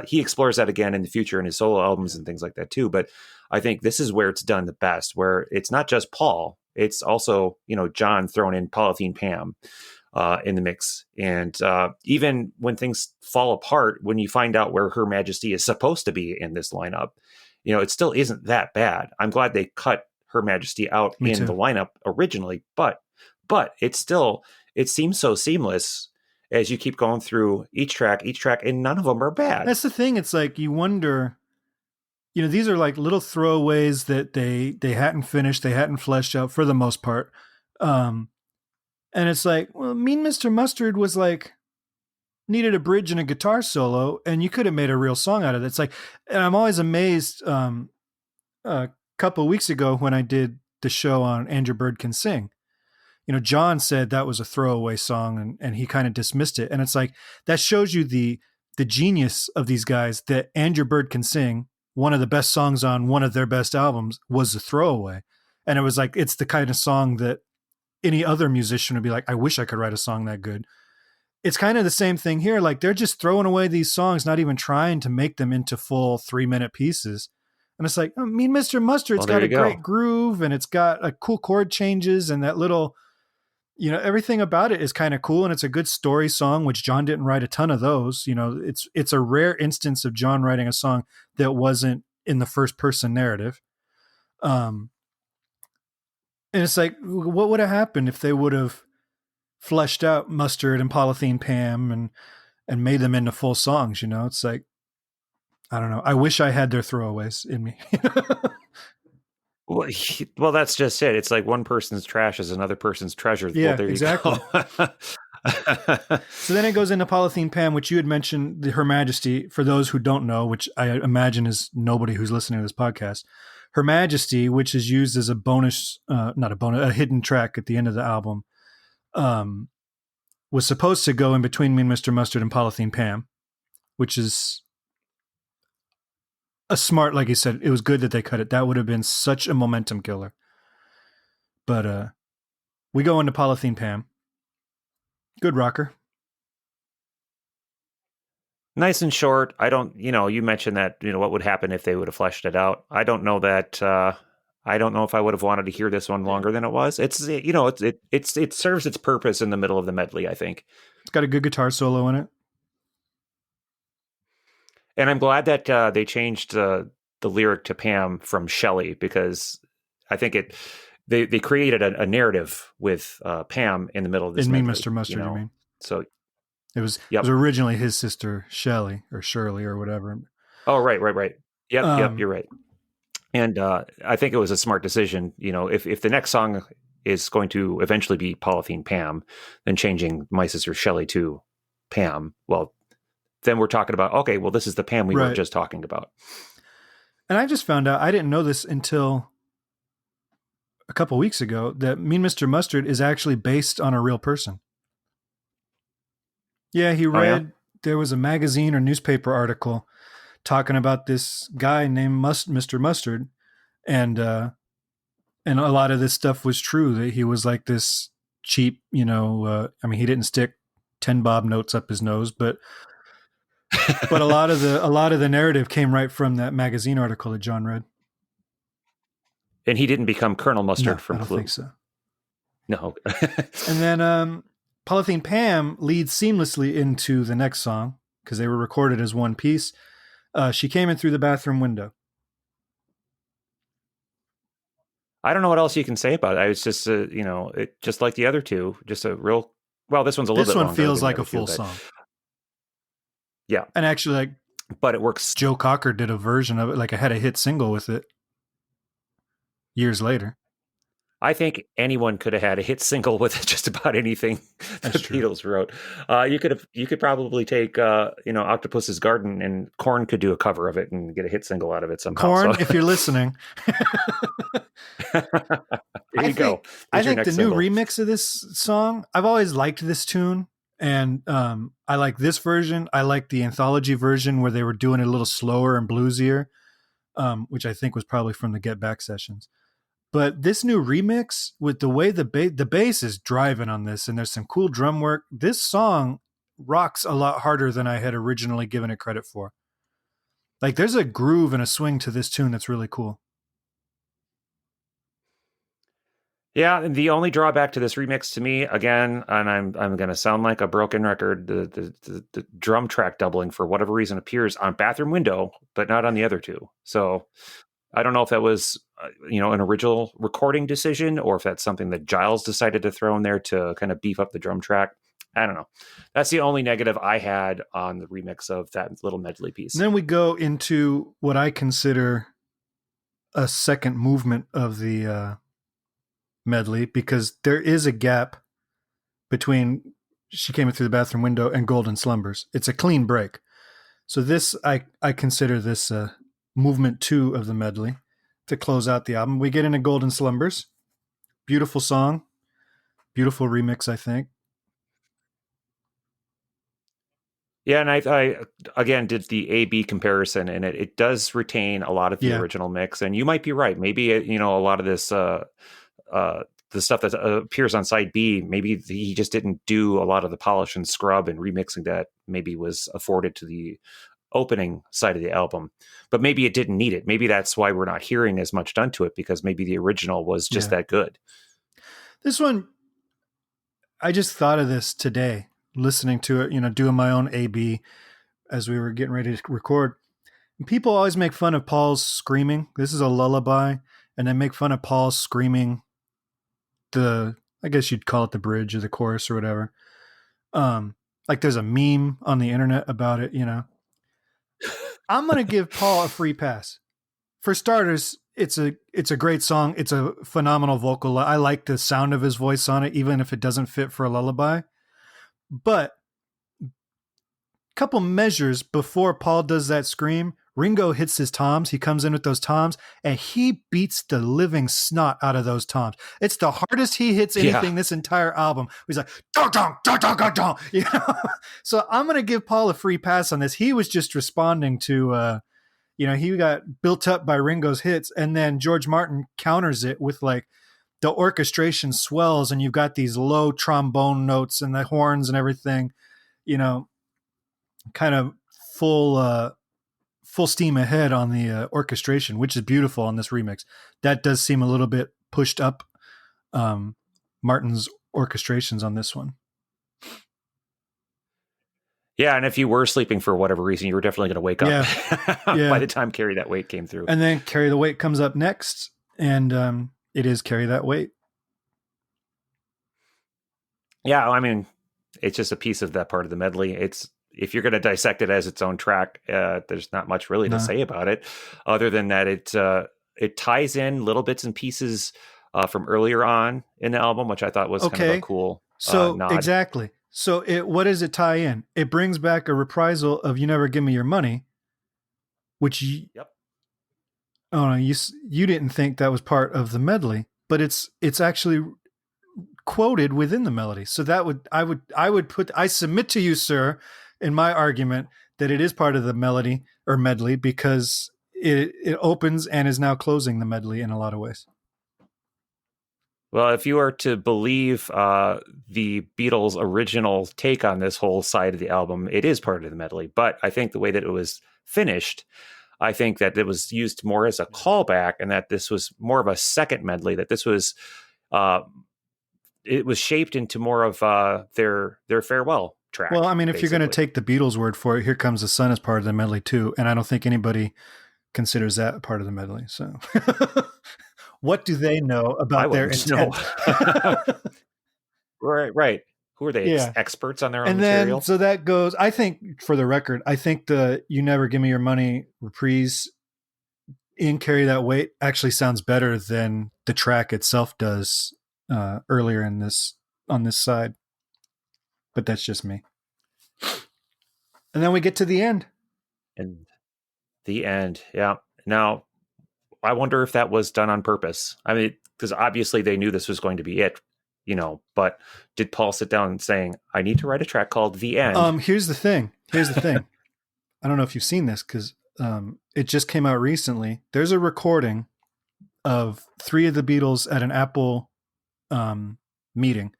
he explores that again in the future in his solo albums and things like that too. But I think this is where it's done the best, where it's not just Paul, it's also, John thrown in Polythene Pam in the mix. And even when things fall apart, when you find out where Her Majesty is supposed to be in this lineup, it still isn't that bad. I'm glad they cut Her Majesty out Me in too. the lineup originally, but it seems so seamless as you keep going through each track, and none of them are bad. That's the thing. It's like you wonder, these are like little throwaways that they hadn't finished, they hadn't fleshed out for the most part. And it's like, well, Mean Mr. Mustard was like needed a bridge and a guitar solo, and you could have made a real song out of it. It's like, and I'm always amazed. A couple of weeks ago when I did the show on Andrew Bird Can Sing, John said that was a throwaway song, and he kind of dismissed it. And it's like that shows you the genius of these guys, that Andrew Bird Can Sing, one of the best songs on one of their best albums, was a throwaway. And it was like, it's the kind of song that any other musician would be like, I wish I could write a song that good. It's kind of the same thing here. Like they're just throwing away these songs, not even trying to make them into full 3-minute pieces. And it's like, I mean, Mr. Mustard's Well, there got a you go. great groove, and it's got a cool chord changes, and that little, everything about it is kind of cool, and it's a good story song, which John didn't write a ton of those. It's a rare instance of John writing a song that wasn't in the first person narrative. And it's like, what would have happened if they would have fleshed out Mustard and Polythene Pam and made them into full songs? It's like, I don't know. I wish I had their throwaways in me. Well, that's just it. It's like one person's trash is another person's treasure. Yeah, well, there exactly. You go. So then it goes into Polythene Pam, which you had mentioned, Her Majesty. For those who don't know, which I imagine is nobody who's listening to this podcast, Her Majesty, which is used as a bonus, not a bonus, a hidden track at the end of the album, was supposed to go in between Mean Mr. Mustard and Polythene Pam, which is a smart, like you said, it was good that they cut it. That would have been such a momentum killer. But we go into Polythene Pam. Good rocker. Nice and short. I don't, you mentioned that, what would happen if they would have fleshed it out. I don't know that. I don't know if I would have wanted to hear this one longer than it was. It serves its purpose in the middle of the medley, I think. It's got a good guitar solo in it. And I'm glad that they changed the lyric to Pam from Shelley, because I think they created a narrative with Pam in the middle of this. In medley, Mean Mr. Mustard, you mean? So it was originally his sister Shelley or Shirley or whatever. Oh, right. Yep, you're right. And I think it was a smart decision. If the next song is going to eventually be Polythene Pam, then changing My Sister Shelley to Pam, well, then we're talking about, okay, well, this is the Pam we were just talking about. And I just found out, I didn't know this until a couple weeks ago, that Mean Mr. Mustard is actually based on a real person. Yeah, he read, there was a magazine or newspaper article talking about this guy named Mr. Mustard. And a lot of this stuff was true, that he was like this cheap, he didn't stick 10 bob notes up his nose, but a lot of the narrative came right from that magazine article that John read. And he didn't become Colonel Mustard from I don't Clue. think so. No. And then Polythene Pam leads seamlessly into the next song, because they were recorded as one piece. She came in through the bathroom window. I don't know what else you can say about it. It's just, it just like the other two, just a real. Well, this one's a little bit longer. This one feels like a full song. Yeah, and actually, but it works. Joe Cocker did a version of it, like I had a hit single with it years later. I think anyone could have had a hit single with just about anything the Beatles wrote. You could probably take Octopus's Garden, and Korn could do a cover of it and get a hit single out of it somehow. Korn, if you're listening. There you go. I think the new remix of this song, I've always liked this tune, and I like this version. I like the anthology version where they were doing it a little slower and bluesier, which I think was probably from the Get Back sessions. But this new remix, with the way the bass is driving on this, and there's some cool drum work, this song rocks a lot harder than I had originally given it credit for. Like, there's a groove and a swing to this tune that's really cool. Yeah, and the only drawback to this remix to me, again, and I'm going to sound like a broken record, the drum track doubling for whatever reason appears on Bathroom Window, but not on the other two. So I don't know if that was an original recording decision, or if that's something that Giles decided to throw in there to kind of beef up the drum track. I don't know. That's the only negative I had on the remix of that little medley piece. And then we go into what I consider a second movement of the medley, because there is a gap between She Came In Through the Bathroom Window and Golden Slumbers. It's a clean break. So this, I consider this movement 2 of the medley to close out the album. We get into Golden Slumbers. Beautiful song. Beautiful remix, I think. Yeah, and I again did the A/B comparison, and it does retain a lot of the original mix. And you might be right. Maybe a lot of this the stuff that appears on side B, maybe he just didn't do a lot of the polish and scrub and remixing that maybe was afforded to the opening side of the album. But maybe it didn't need it. Maybe that's why we're not hearing as much done to it, because maybe the original was just that good. This one, I just thought of this today, listening to it, doing my own A/B as we were getting ready to record. And people always make fun of Paul's screaming. This is a lullaby, and they make fun of Paul screaming I guess you'd call it the bridge or the chorus or whatever. Like there's a meme on the internet about it, I'm going to give Paul a free pass. For starters, it's a great song. It's a phenomenal vocal. I like the sound of his voice on it, even if it doesn't fit for a lullaby. But a couple measures before Paul does that scream, Ringo hits his toms. He comes in with those toms, and he beats the living snot out of those toms. It's the hardest he hits anything this entire album. He's like, dong, dong, dong, dong, dong, dong. So I'm going to give Paul a free pass on this. He was just responding to, he got built up by Ringo's hits, and then George Martin counters it with like the orchestration swells, and you've got these low trombone notes and the horns and everything, kind of full steam ahead on the orchestration, which is beautiful on this remix. That does seem a little bit pushed up, Martin's orchestrations on this one. Yeah, and if you were sleeping for whatever reason, you were definitely going to wake up by the time Carry That Weight came through. And then Carry the Weight comes up next, and it is Carry That Weight. Yeah, I mean, it's just a piece of that part of the medley. If you're going to dissect it as its own track, there's not much really to say about it, other than that it ties in little bits and pieces from earlier on in the album, which I thought was kind of a cool nod. Exactly. So what does it tie in? It brings back a reprisal of "You Never Give Me Your Money," which you didn't think that was part of the medley, but it's actually quoted within the melody. So I submit to you, sir, in my argument that it is part of the melody or medley, because it opens and is now closing the medley in a lot of ways. Well, if you are to believe the Beatles' original take on this whole side of the album, it is part of the medley. But I think the way that it was finished, I think that it was used more as a callback, and that this was more of a second medley, that this was it was shaped into more of their farewell track. Well, I mean, if you're going to take the Beatles' word for it, Here Comes the Sun is part of the medley too, and I don't think anybody considers that part of the medley. So what do they know about their intent? Right. Who are they? Experts on their own and material? Then, so that goes, I think, for the record, I think the "You Never Give Me Your Money" reprise in Carry That Weight actually sounds better than the track itself does earlier on this side. But that's just me. And then we get to the end. And the end, yeah. Now, I wonder if that was done on purpose. I mean, because obviously they knew this was going to be it, but did Paul sit down and saying, I need to write a track called The End? Here's the thing. I don't know if you've seen this, because it just came out recently. There's a recording of 3 of the Beatles at an Apple meeting,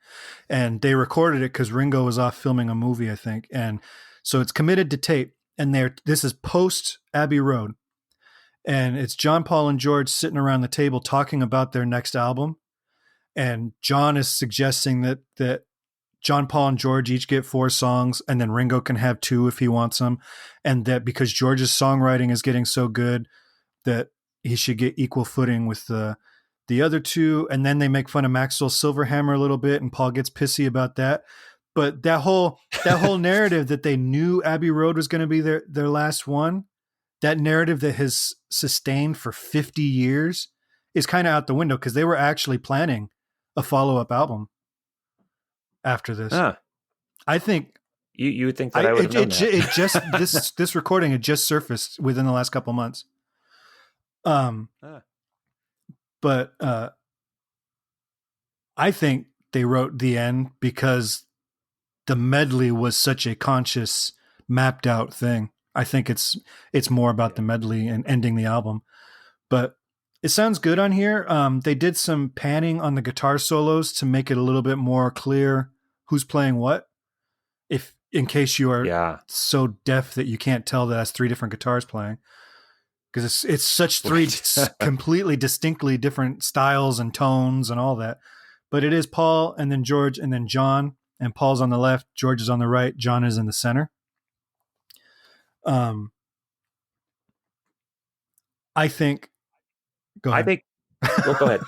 and they recorded it because Ringo was off filming a movie, I think, and so it's committed to tape. And this is post Abbey Road, and it's John, Paul, and George sitting around the table talking about their next album. And John is suggesting that John, Paul, and George each get 4 songs, and then Ringo can have 2 if he wants them, and that because George's songwriting is getting so good that he should get equal footing with the other 2. And then they make fun of Maxwell Silverhammer a little bit, and Paul gets pissy about that. But that whole narrative that they knew Abbey Road was going to be their last one, that narrative that has sustained for 50 years is kind of out the window, because they were actually planning a follow-up album. after this. Huh. I think You would think that I I would have known it that. just this recording had just surfaced within the last couple months. Um, Huh. but I think they wrote the end because the medley was such a conscious, mapped out thing. I think it's more about Yeah. the medley and ending the album. But it sounds good on here. They did some panning on the guitar solos to make it a little bit more clear who's playing what. If in case you are Yeah. so deaf that you can't tell that that's three different guitars playing, because it's such three Right. completely distinctly different styles and tones and all that. But it is Paul and then George and then John, and Paul's on the left, George is on the right, John is in the center. Um, I think. Go I ahead. think. Well, go ahead.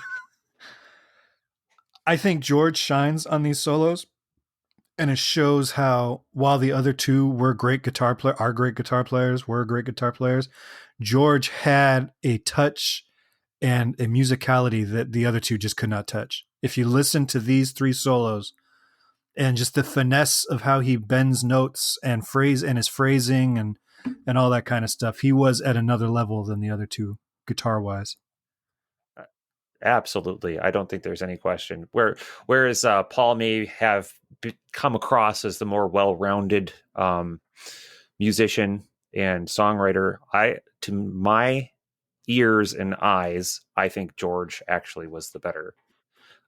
I think George shines on these solos, and it shows how while the other two were great guitar are great guitar players, were great guitar players, George had a touch and a musicality that the other two just could not touch. If you listen to these three solos and just the finesse of how he bends notes and phrase and his phrasing and all that kind of stuff, he was at another level than the other two guitar wise. Absolutely. I don't think there's any question. Whereas Paul may have come across as the more well-rounded musician and songwriter, to my ears and eyes, I think George actually was the better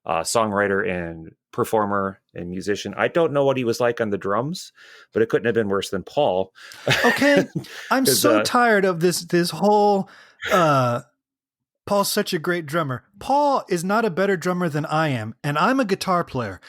songwriter and performer and musician. I don't know what he was like on the drums, but it couldn't have been worse than Paul. Okay, I'm so uh, tired of this whole Paul's such a great drummer. Paul is not a better drummer than I am, and I'm a guitar player.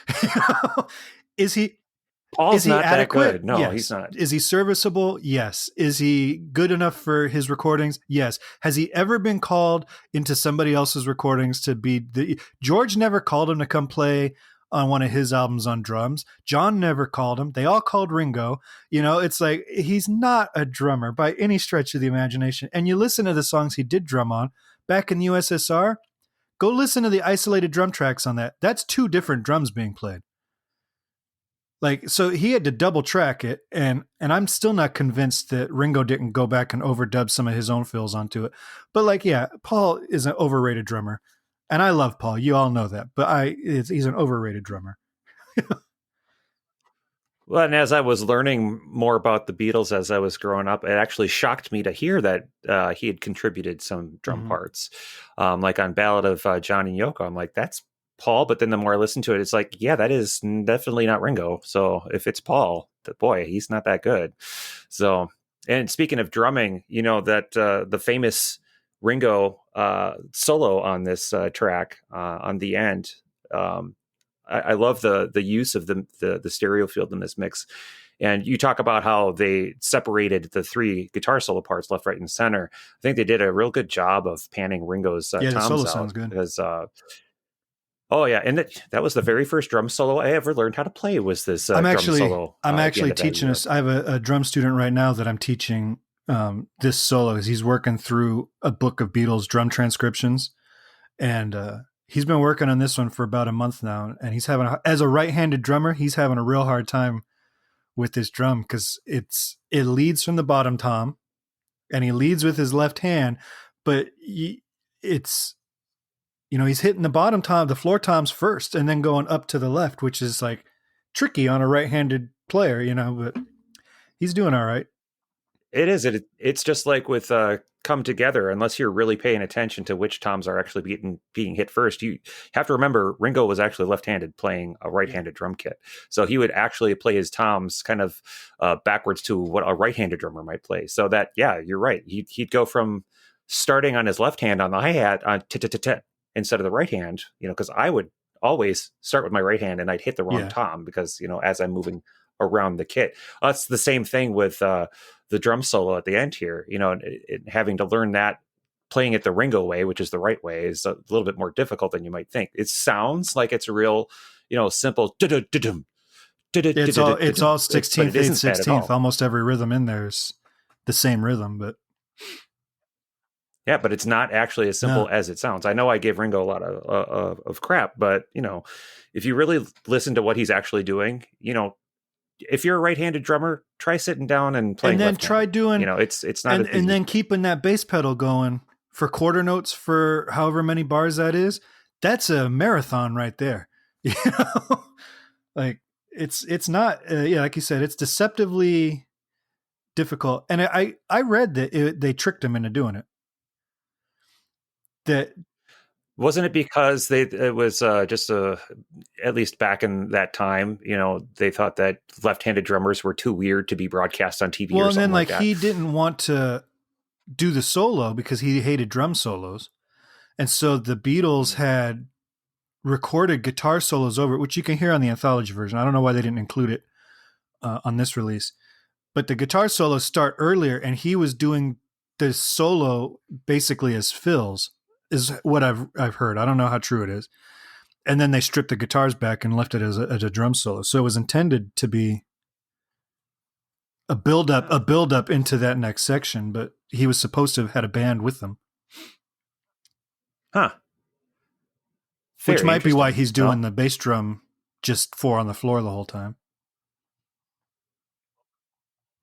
Is he? Is Paul's he not that adequate? good. No, he's Yes. not. Is he serviceable? Yes. Is he good enough for his recordings? Yes. Has he ever been called into somebody else's recordings to be the George never called him to come play on one of his albums on drums. John never called him. They all called Ringo. You know, it's like he's not a drummer by any stretch of the imagination. And you listen to the songs he did drum on back in the USSR, go listen to the isolated drum tracks on that. That's two different drums being played. Like, so he had to double track it, and I'm still not convinced that Ringo didn't go back and overdub some of his own fills onto it. But like, yeah, Paul is an overrated drummer, and I love Paul. You all know that, but he's an overrated drummer. Well, and as I was learning more about the Beatles as I was growing up, it actually shocked me to hear that he had contributed some drum Mm-hmm. parts, like on Ballad of John and Yoko. I'm like, that's Paul. But then the more I listen to it, it's like, yeah, that is definitely not Ringo. So if it's Paul, boy, he's not that good. So, and speaking of drumming, you know that the famous Ringo solo on this track on the end. I love the use of the stereo field in this mix. And you talk about how they separated the three guitar solo parts, left, right, and center. I think they did a real good job of panning Ringo's Yeah, the solo toms sounds out good. because, oh yeah, and that was the very first drum solo I ever learned how to play. Was this drum solo? I'm At the actually end of Abbey teaching Road. us. I have a drum student right now that I'm teaching this solo. He's working through a book of Beatles drum transcriptions, and he's been working on this one for about a month now. And he's having, as a right-handed drummer, he's having a real hard time with this drum because it leads from the bottom tom, and he leads with his left hand, but it's he's hitting the bottom tom, the floor toms first, and then going up to the left, which is like tricky on a right-handed player, but he's doing all right. It is. It's just like with Come Together. Unless you're really paying attention to which toms are actually being hit first, you have to remember Ringo was actually left-handed playing a right-handed drum kit, so he would actually play his toms kind of backwards to what a right-handed drummer might play. So that, yeah, you're right. He'd go from starting on his left hand on the hi-hat on t-t-t-t instead of the right hand. Because I would always start with my right hand and I'd hit the wrong Yeah. tom because as I'm moving around the kit. That's the same thing with the drum solo at the end here, having to learn that playing it the Ringo way, which is the right way, is a little bit more difficult than you might think. It sounds like it's a real, simple. It's all 16th, 8th, 16th. All. Almost every rhythm in there's the same rhythm, but yeah, but it's not actually as simple as it sounds. I know I gave Ringo a lot of crap, but if you really listen to what he's actually doing, if you're a right-handed drummer, try sitting down and playing And then try left-handed. doing It's not as and easy. then keeping that bass pedal going for quarter notes for however many bars that is. That's a marathon right there. You know, like it's not yeah, like you said, it's deceptively difficult. And I read that they tricked him into doing it. That Wasn't it because it was just at least back in that time, they thought that left-handed drummers were too weird to be broadcast on TV well, or and then something like like that? he didn't want to do the solo because he hated drum solos. And so the Beatles had recorded guitar solos over it, which you can hear on the anthology version. I don't know why they didn't include it on this release, but the guitar solos start earlier, and he was doing the solo basically as fills, is what I've heard. I don't know how true it is. And then they stripped the guitars back and left it as a drum solo. So it was intended to be a build up into that next section, but he was supposed to have had a band with them, Huh. which Very might be why interesting. he's doing Well, the bass drum just four on the floor the whole time.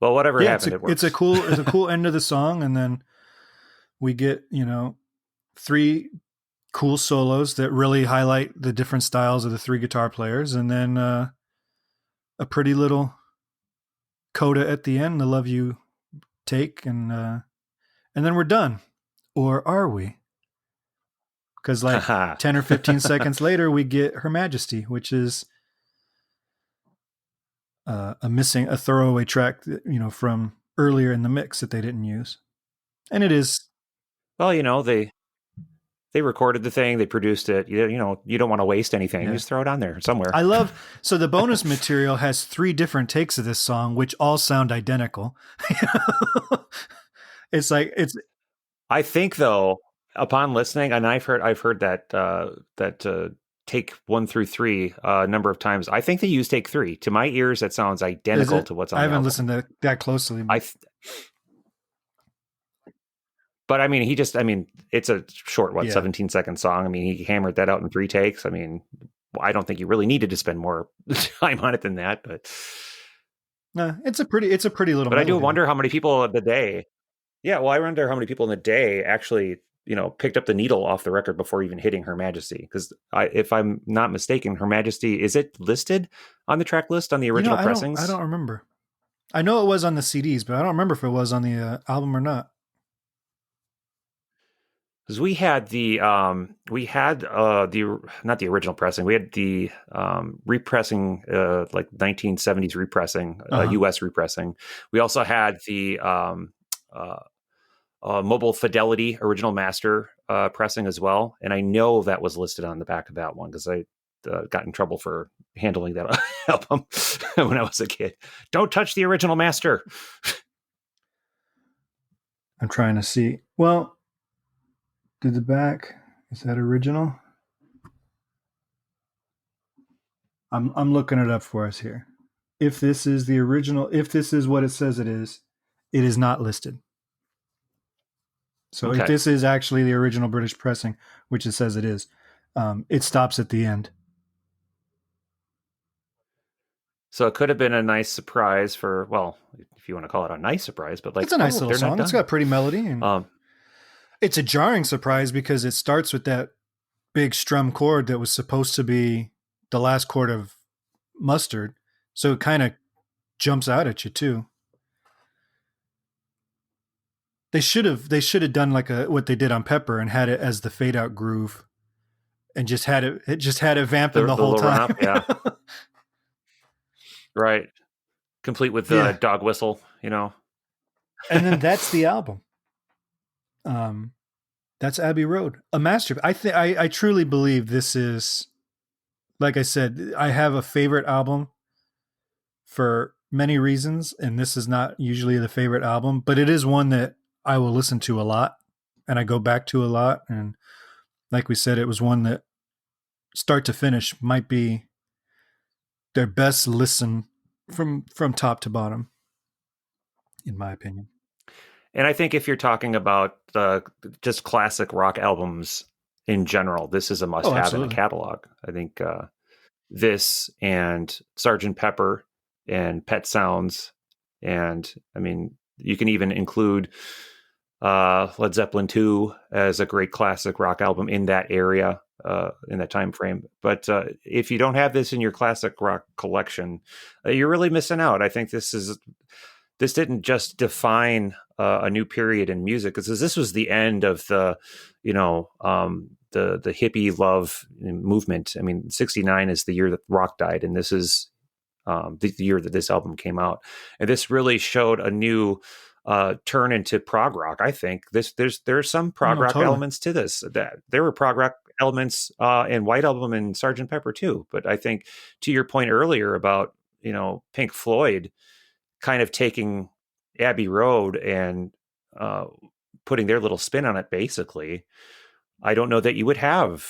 whatever Yeah, happened, it works. it's a cool end of the song, and then we get three cool solos that really highlight the different styles of the three guitar players, and then a pretty little coda at the end, the "Love You" take, and then we're done, or are we? Because like Haha. 10 or 15 seconds later, we get Her Majesty, which is a throwaway track that, from earlier in the mix that they didn't use, and it is Well, they recorded the thing, they produced it. You don't want to waste anything. You yeah. just throw it on there somewhere. I love so the bonus material has three different takes of this song, which all sound identical. It's like it's I think though, upon listening, and I've heard that take 1 through 3 a number of times. I think they use take 3. To my ears, that sounds is identical it? to what's I on the haven't album. listened to that closely, I, but I mean, it's a short, yeah, 17-second song. I mean, he hammered that out in 3 takes. I mean, I don't think you really needed to spend more time on it than that, it's a pretty little but I do melody though. wonder how many people in the day. Yeah, well, I wonder how many people in the day actually, picked up the needle off the record before even hitting Her Majesty. Because if I'm not mistaken, Her Majesty, is it listed on the track list on the original I pressings? don't remember. I know it was on the CDs, but I don't remember if it was on the album or not. Because we had the not the original pressing, we had the repressing, like 1970s repressing, Uh-huh. US repressing. We also had the Mobile Fidelity original master pressing as well, and I know that was listed on the back of that one because I got in trouble for handling that album when I was a kid. Don't touch the original master. I'm trying to see. Well, did the back is that original? I'm looking it up for us here. If this is the original, if this is what it says it is not listed. So if Okay, this is actually the original British pressing, which it says it is, it stops at the end. so it could have been a nice surprise for, well, if you want to call it a nice surprise, but It's like, a nice oh, little they're not song. It's got done. pretty melody, and Um, it's a jarring surprise because it starts with that big strum chord that was supposed to be the last chord of Mustard. So it kind of jumps out at you too. They should have done like what they did on Pepper and had it as the fade out groove and just had it vamping the the whole little run time. up, yeah, right, complete with the Yeah. dog whistle. And then that's the album. Um that's Abbey Road. A masterpiece. I truly believe this is, like I said, I have a favorite album for many reasons, and this is not usually the favorite album, but it is one that I will listen to a lot and I go back to a lot. And like we said, it was one that start to finish might be their best listen from top to bottom, in my opinion. And I think if you're talking about just classic rock albums in general, this is a Oh, must-have in a absolutely. catalog. I think this and Sergeant Pepper and Pet Sounds, and I mean, you can even include Led Zeppelin 2 as a great classic rock album in that area, in that time frame. But if you don't have this in your classic rock collection, you're really missing out. I think this didn't just define a new period in music, because this was the end of the, the hippie love movement. I mean, '69 is the year that rock died, and this is the year that this album came out, and this really showed a new turn into prog rock. I think there's some prog rock totally. elements to this. That there were prog rock elements in White Album and Sgt. Pepper too. But I think, to your point earlier about Pink Floyd kind of taking Abbey Road and putting their little spin on it, basically, I don't know that you would have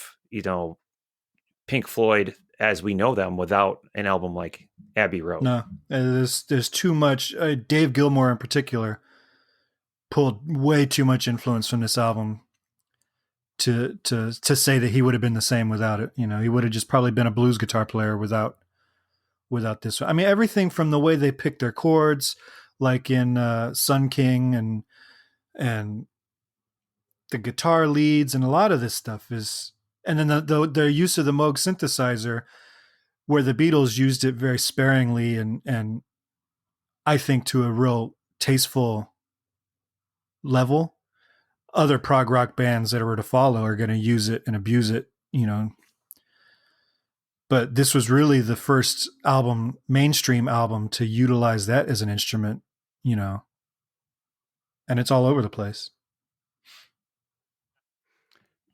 Pink Floyd as we know them without an album like Abbey Road. No, there's too much. Dave Gilmour in particular pulled way too much influence from this album to say that he would have been the same without it. He would have just probably been a blues guitar player without this. I mean, everything from the way they pick their chords, like in Sun King, and the guitar leads, and a lot of this stuff is, and then the use of the Moog synthesizer, where the Beatles used it very sparingly, and I think to a real tasteful level. Other prog rock bands that were to follow are going to use it and abuse it, But this was really the first mainstream album to utilize that as an instrument, and it's all over the place.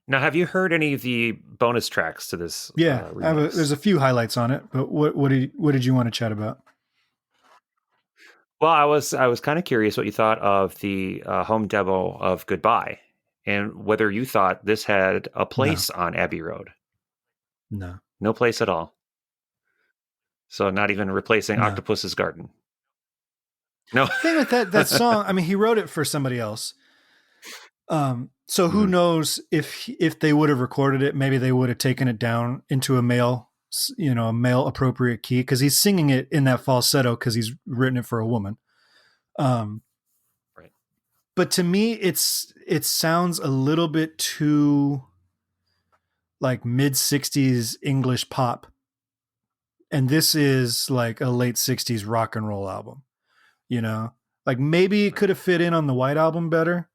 Now, have you heard any of the bonus tracks to this? Yeah, there's a few highlights on it, but what did you want to chat about? Well, I was kind of curious what you thought of the home demo of Goodbye, and whether you thought this had a place on Abbey Road. No place at all. So not even replacing Octopus's Garden. No. The thing with that song, I mean, he wrote it for somebody else. So who knows if they would have recorded it, maybe they would have taken it down into a male appropriate key, because he's singing it in that falsetto because he's written it for a woman. Right. But to me, it sounds a little bit too like mid-60s English pop. And this is like a late 60s rock and roll album, like maybe it could have fit in on the White Album better,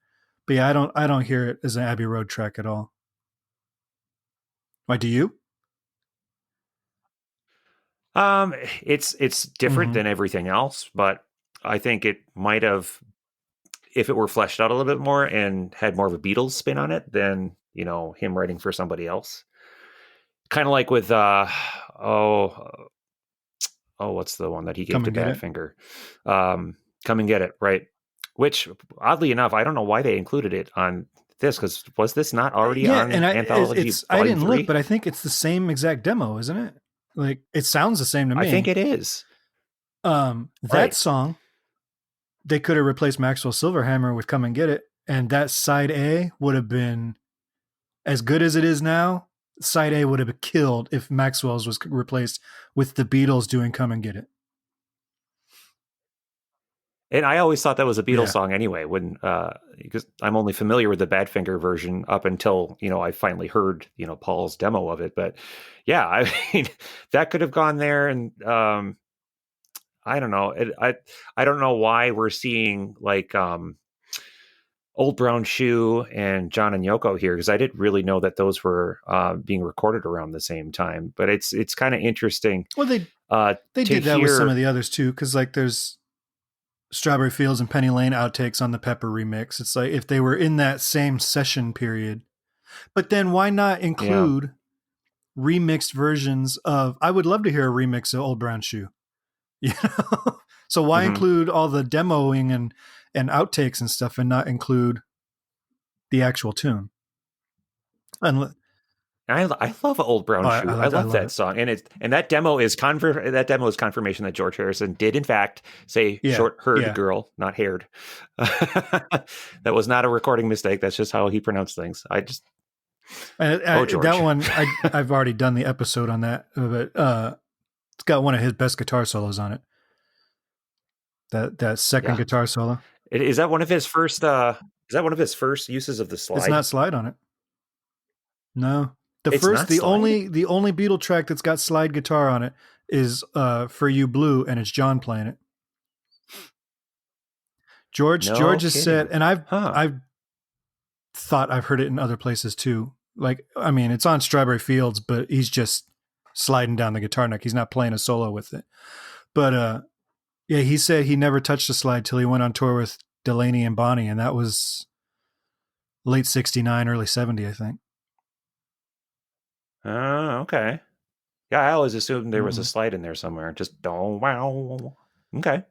but yeah, I don't hear it as an Abbey Road track at all. Why, do you? It's different than everything else, but I think it might have, if it were fleshed out a little bit more and had more of a Beatles spin on it than, him writing for somebody else. Kind of like with, what's the one that he gave to Badfinger? Come and Get It, right? Which, oddly enough, I don't know why they included it on this, because was this not already on Anthology? I didn't look, but I think it's the same exact demo, isn't it? Like, it sounds the same to me. I think it is. That song, they could have replaced Maxwell Silverhammer with Come and Get It, and that side A would have been as good as it is now. Side A would have been killed if Maxwell's was replaced with the Beatles doing Come and Get It. And I always thought that was a Beatles song anyway, because I'm only familiar with the Badfinger version up until, I finally heard, Paul's demo of it. But yeah, I mean, that could have gone there. And I don't know. I don't know why we're seeing like Old Brown Shoe and John and Yoko here, because I didn't really know that those were being recorded around the same time. But it's kind of interesting. Well, they did that with some of the others too, because like there's Strawberry Fields and Penny Lane outtakes on the Pepper remix. It's like if they were in that same session period. But then why not include remixed versions of, I would love to hear a remix of Old Brown Shoe. So why include all the demoing and outtakes and stuff and not include the actual tune? And I love Old Brown Shoe. I love that song, and that demo is confirmation that George Harrison did in fact say short-haired girl, not haired. That was not a recording mistake. That's just how he pronounced things. And Oh, that George. one, I've already done the episode on that, but it's got one of his best guitar solos on it. That second Yeah. guitar solo. Is that one of his first? Is that one of his first uses of the It's slide? not slide on it. No, It's not slide. the only Beatle track that's got slide guitar on it is "For You Blue," and it's John playing it. No George has said, kidding. and Huh. I've thought I've heard it in other places too. Like, I mean, it's on Strawberry Fields, but he's just sliding down the guitar neck. He's not playing a solo with it. But yeah, he said he never touched the slide till he went on tour with Delaney and Bonnie, and that was late '69, early '70, I think. Okay. Yeah, I always assumed there was a Mm-mm. slide in there somewhere. Just don't wow. Okay.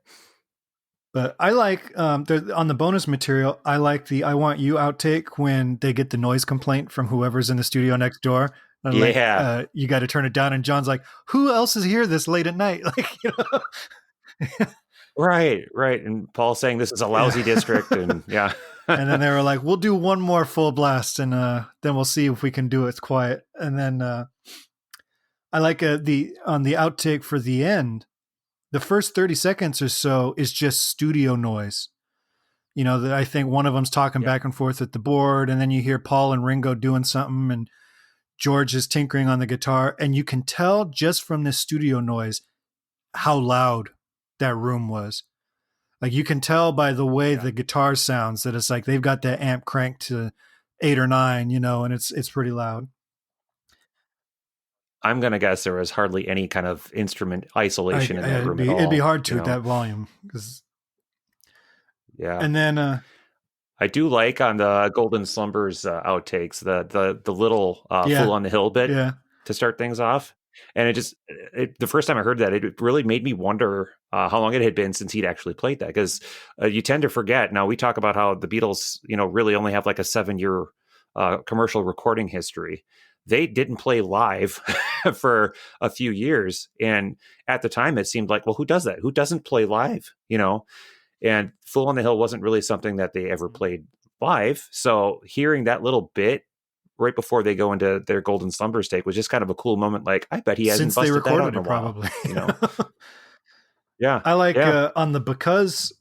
But I like on the bonus material. I like the "I Want You" outtake when they get the noise complaint from whoever's in the studio next door. And like, Yeah. you got to turn it down. And John's like, "Who else is here this late at night?" Like, Right. Right. And Paul saying this is a yeah. lousy district, and yeah. And then they were like, "We'll do one more full blast, and then we'll see if we can do it quiet." And then I like the on the outtake for the end. The first 30 seconds or so is just studio noise. You know, that I think one of them's talking Yeah. back and forth at the board, and then you hear Paul and Ringo doing something, and George is tinkering on the guitar, and you can tell just from this studio noise how loud that room was. Like you can tell by the way Yeah. the guitar sounds that it's like they've got that amp cranked to 8 or 9, you know, and it's pretty loud. I'm gonna guess there was hardly any kind of instrument isolation in that room at It'd be all. hard to at that volume, Yeah. and then I do like on the Golden Slumbers outtakes the little yeah, Fool on the Hill bit yeah, to start things off, and the first time I heard that, it really made me wonder how long it had been since he'd actually played that, because you tend to forget. Now we talk about how the Beatles, really only have like a 7-year commercial recording history. They didn't play live for a few years, and at the time it seemed like, well, who does that? Who doesn't play live? And Fool on the Hill wasn't really something that they ever played live. So hearing that little bit right before they go into their Golden Slumbers take was just kind of a cool moment. Like, I bet he hasn't since they busted that out recorded in a it, while, probably. Yeah. I like Yeah. on the "Because"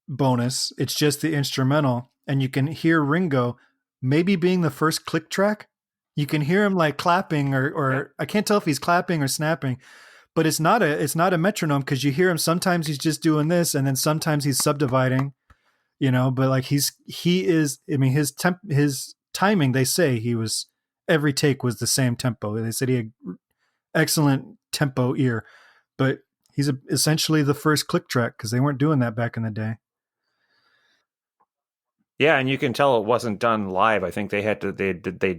bonus, it's just the instrumental, and you can hear Ringo maybe being the first click track. You can hear him like clapping, Yeah. or I can't tell if he's clapping or snapping, but it's not a metronome because you hear him sometimes he's just doing this, and then sometimes he's subdividing, but like he is. I mean, his timing. They say he was every take was the same tempo. They said he had excellent tempo ear, but he's essentially the first click track because they weren't doing that back in the day. Yeah. And you can tell it wasn't done live. I think they'd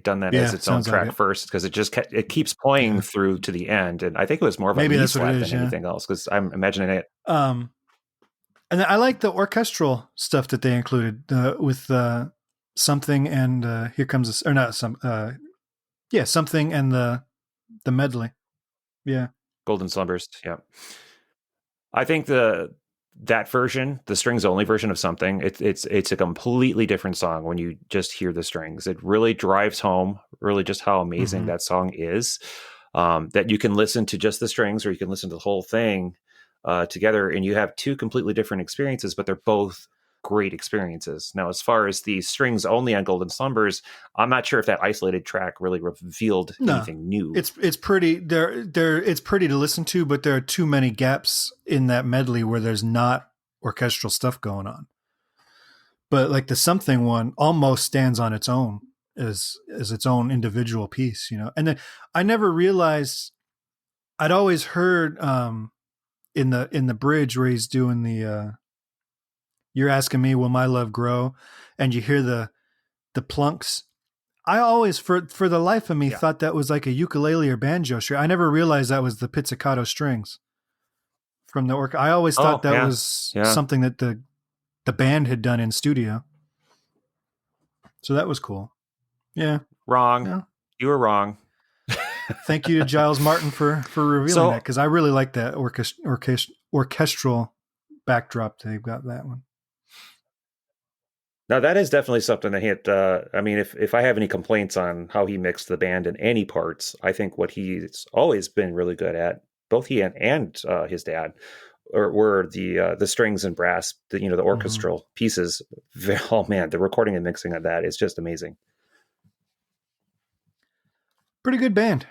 done that as Yeah, its own sounds like track it. first, because it keeps playing Yeah, through to the end. And I think it was more of a maybe lead that's what it slap is. than Yeah. anything else, because I'm imagining it. Um, and I like the orchestral stuff that they included with something and here comes or not some yeah, something and the medley. Yeah. Golden Slumbers. Yeah. I think that version, the strings only version of Something, it's a completely different song when you just hear the strings. It really drives home really just how amazing Mm-hmm. that song is. That you can listen to just the strings, or you can listen to the whole thing together, and you have two completely different experiences, but they're both great experiences. Now, as far as the strings only on Golden Slumbers, I'm not sure if that isolated track really revealed No, anything new. it's pretty it's pretty to listen to, but there are too many gaps in that medley where there's not orchestral stuff going on. But like the something one almost stands on its own as its own individual piece, And then I never realized I'd always heard in the bridge where he's doing the "You're asking me, will my love grow?" and you hear the plunks. I always, for the life of me, Yeah. thought that was like a ukulele or banjo string. I never realized that was the pizzicato strings from the orc. I always thought Oh, that yeah. was Yeah. something that the band had done in studio. So that was cool. Yeah. Wrong. Yeah. You were wrong. Thank you to Giles Martin for revealing that, So, because I really like that orchestral backdrop. They've got that one. Now that is definitely something that hit. I mean, if I have any complaints on how he mixed the band in any parts, I think what he's always been really good at, both he and his dad, were the strings and brass, the Mm-hmm. orchestral pieces. Oh man, the recording and mixing of that is just amazing. Pretty good band.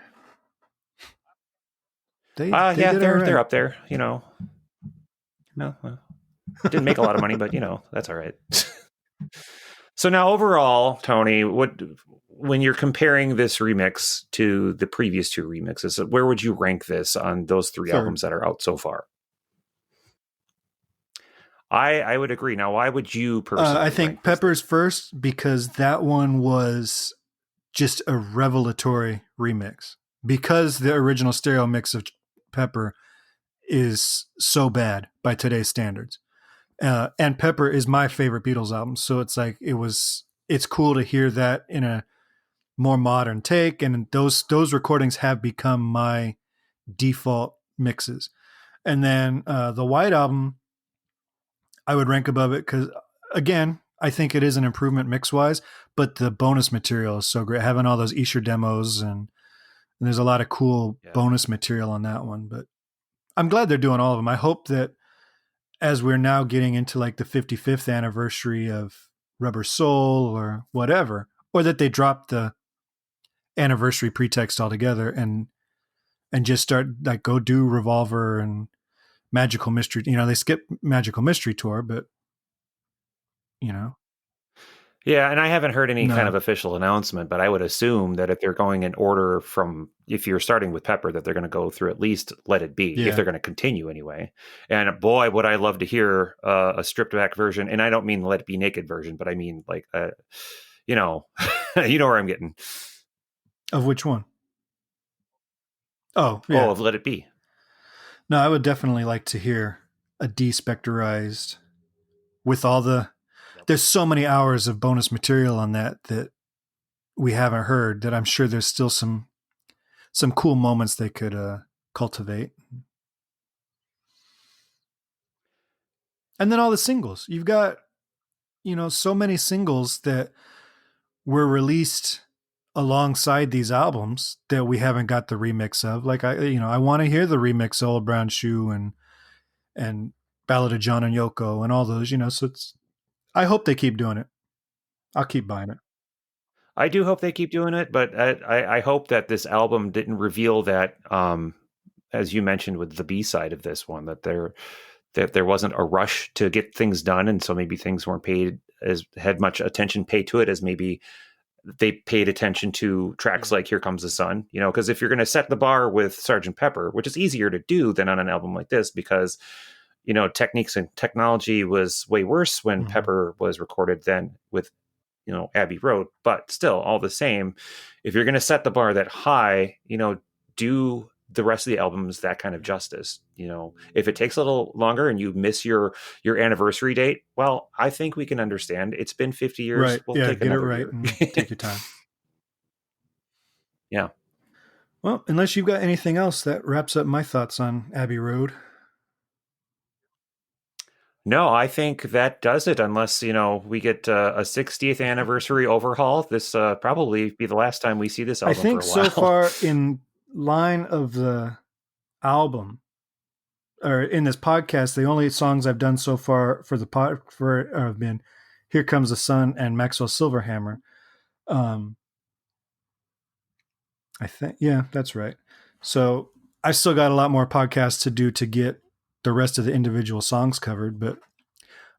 They Yeah, did all they're right. up there. No, didn't make a lot of money, but that's all right. So now overall, Tony, when you're comparing this remix to the previous two remixes, where would you rank this on those three Third. albums that are out so far? I would agree. Now, why would you I personally think rank this? Pepper's first because that one was just a revelatory remix. Because the original stereo mix of Pepper is so bad by today's standards. And Pepper is my favorite Beatles album. So it's like it's cool to hear that in a more modern take. And those recordings have become my default mixes. And then the White Album, I would rank above it because, again, I think it is an improvement mix wise, but the bonus material is so great. Having all those Esher demos and there's a lot of cool Yeah. bonus material on that one. But I'm glad they're doing all of them. I hope that as we're now getting into like the 55th anniversary of Rubber Soul or whatever, or that they drop the anniversary pretext altogether and just start like go do Revolver and Magical Mystery. They skip Magical Mystery Tour, but you know, Yeah, and I haven't heard any kind no, of official announcement, but I would assume that if they're going in order if you're starting with Pepper, that they're going to go through at least Let It Be, if yeah, they're going to continue anyway. And boy, would I love to hear a stripped back version. And I don't mean Let It Be naked version, but I mean like, you know, you know where I'm getting. of which one? Oh, Oh, yeah. of Let It Be. No, I would definitely like to hear a despecterized with all the. Yep. There's so many hours of bonus material on that we haven't heard that I'm sure there's still some cool moments they could cultivate. And then all the singles. You've got, so many singles that were released alongside these albums that we haven't got the remix of. Like I want to hear the remix of Old Brown Shoe and Ballad of John and Yoko and all those, so I hope they keep doing it. I'll keep buying it. I do hope they keep doing it, but I hope that this album didn't reveal that, as you mentioned with the B side of this one, that there wasn't a rush to get things done, and so maybe things weren't had much attention paid to it as maybe they paid attention to tracks like Here Comes the Sun, because if you're going to set the bar with Sgt. Pepper, which is easier to do than on an album like this, because techniques and technology was way worse when Mm-hmm. Pepper was recorded than with Abbey Road, but still all the same, if you're going to set the bar that high, do the rest of the albums that kind of justice. If it takes a little longer and you miss your anniversary date, well, I think we can understand. It's been 50 years. Right. We'll Yeah. take Get it another right year. and take your time. Yeah. Well, unless you've got anything else, that wraps up my thoughts on Abbey Road. No, I think that does it. Unless we get a 60th anniversary overhaul, this probably be the last time we see this I album for think a so while. far in line of the album or in this podcast, the only songs I've done so far for the pod for have been "Here Comes the Sun" and Maxwell Silverhammer. Um, I think, yeah, that's right. So I still got a lot more podcasts to do to get the rest of the individual songs covered, but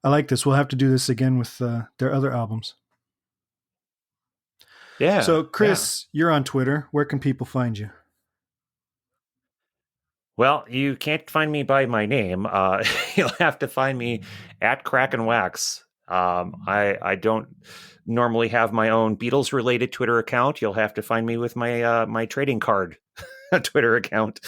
I like this. We'll have to do this again with their other albums. Yeah, So, yeah. Chris, you're on Twitter. Where can people find you? Well, you can't find me by my name. You'll have to find me at Crack and Wax. I don't normally have my own Beatles related Twitter account. You'll have to find me with my my trading card Twitter account.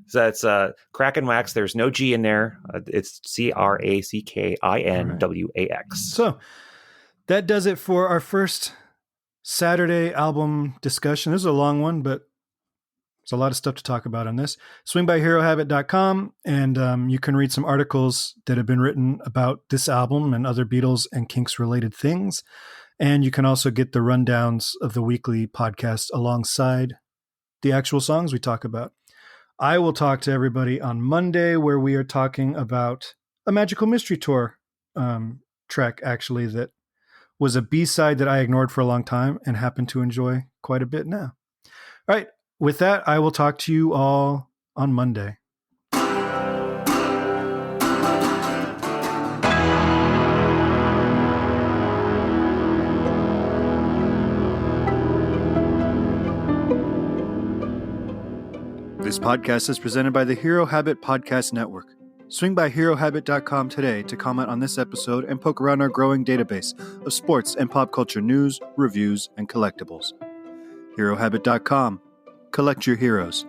So that's Crack and Wax. There's no G in there. It's CRACKINWAX. So that does it for our first Saturday album discussion. This is a long one, but There's a lot of stuff to talk about on this. Swingbyherohabit.com, and you can read some articles that have been written about this album and other Beatles and Kinks related things. And you can also get the rundowns of the weekly podcast alongside the actual songs we talk about. I will talk to everybody on Monday, where we are talking about a Magical Mystery Tour track, actually, that was a B-side that I ignored for a long time and happen to enjoy quite a bit now. All right. With that, I will talk to you all on Monday. This podcast is presented by the Hero Habit Podcast Network. Swing by HeroHabit.com today to comment on this episode and poke around our growing database of sports and pop culture news, reviews, and collectibles. HeroHabit.com. Collect your heroes.